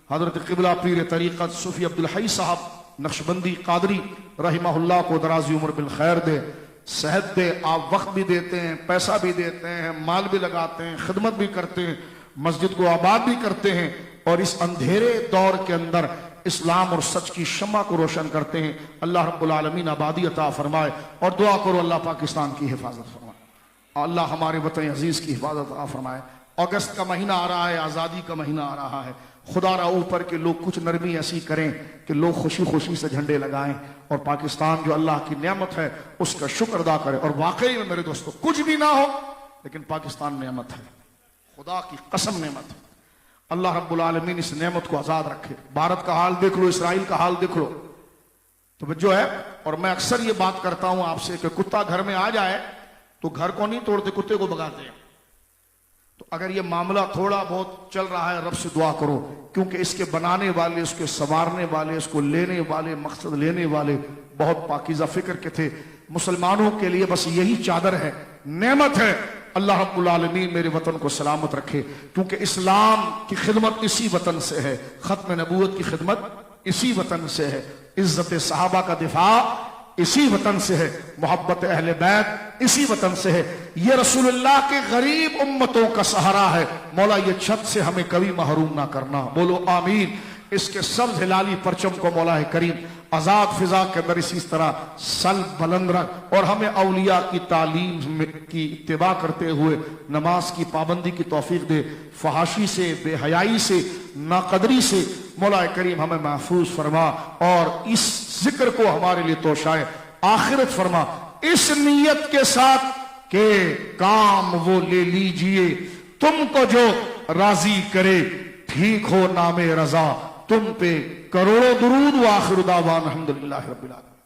हजरत क़िबला पीर तरीक़त सूफी अब्दुल हई साहब नक्शबंदी कादरी रहिमहुल्लाह को दराज़ी उम्र बिल खैर दे, सेहत दे। आप वक्त भी देते हैं, पैसा भी देते हैं, माल भी लगाते हैं, खिदमत भी करते हैं, मस्जिद को आबाद भी करते हैं, और इस अंधेरे दौर के अंदर इस्लाम और सच की शम्मा को रोशन करते हैं। अल्लाह रब्बुल आलमीन आबादी अता फरमाए, और दुआ करो अल्लाह पाकिस्तान की हिफाजत फरमाए, अल्लाह हमारे वतन अजीज की हिफाजत अता फरमाए। अगस्त का महीना आ रहा है, आज़ादी का महीना आ रहा है। खुदा रा ऊपर के लोग कुछ नरमी ऐसी करें कि लोग खुशी खुशी से झंडे लगाएं, और पाकिस्तान जो अल्लाह की नेमत है उसका शुक्र अदा करें। और वाकई में मेरे दोस्तों, कुछ भी ना हो लेकिन पाकिस्तान नेमत है, खुदा की कसम नेमत है। अल्लाह रब्बुल आलमीन इस नेमत को आजाद रखे। भारत का हाल देख लो, इसराइल का हाल देख लो, तो जो है। और मैं अक्सर ये बात करता हूं आपसे कि कुत्ता घर में आ जाए तो घर को नहीं तोड़ते, कुत्ते को भगाते हैं। तो अगर ये मामला थोड़ा बहुत चल रहा है, रब से दुआ करो, क्योंकि इसके बनाने वाले, इसके संवारने वाले, इसको लेने वाले, मकसद लेने वाले बहुत पाकीज़ा फिक्र के थे। मुसलमानों के लिए बस यही चादर है, नेमत है। अल्लाह रब्बुल आलमीन मेरे वतन को सलामत रखे, क्योंकि इस्लाम की खिदमत इसी वतन से है, खत्म नबूवत की खिदमत इसी वतन से है, इज्जत सहाबा का दिफा इसी वतन से है, मोहब्बत अहले बैत इसी वतन से है। ये रसूलुल्लाह के गरीब उम्मतों का सहारा है। मौला ये छत से हमें कभी महरूम ना करना, बोलो आमीन। इसके सब्ज हिलाली परचम को मौला करीम आजाद फिजा के अंदर इसी तरह सल बुलंद रख, और हमें औलिया की तालीम की इत्तिबा करते हुए नमाज की पाबंदी की तौफीक दे। फहाशी से, बेहयाई से, नाकदरी से मौला करीम हमें महफूज फरमा, और इस जिक्र को हमारे लिए तोशाए आखिरत फरमा, इस नीयत के साथ के काम वो ले लीजिए तुमको जो राजी करे, ठीक हो नामे रजा तुम पे, करोड़ों दुरूद व आखिर दावान अल्हम्दुलिल्लाहि रब्बिल आलमीन।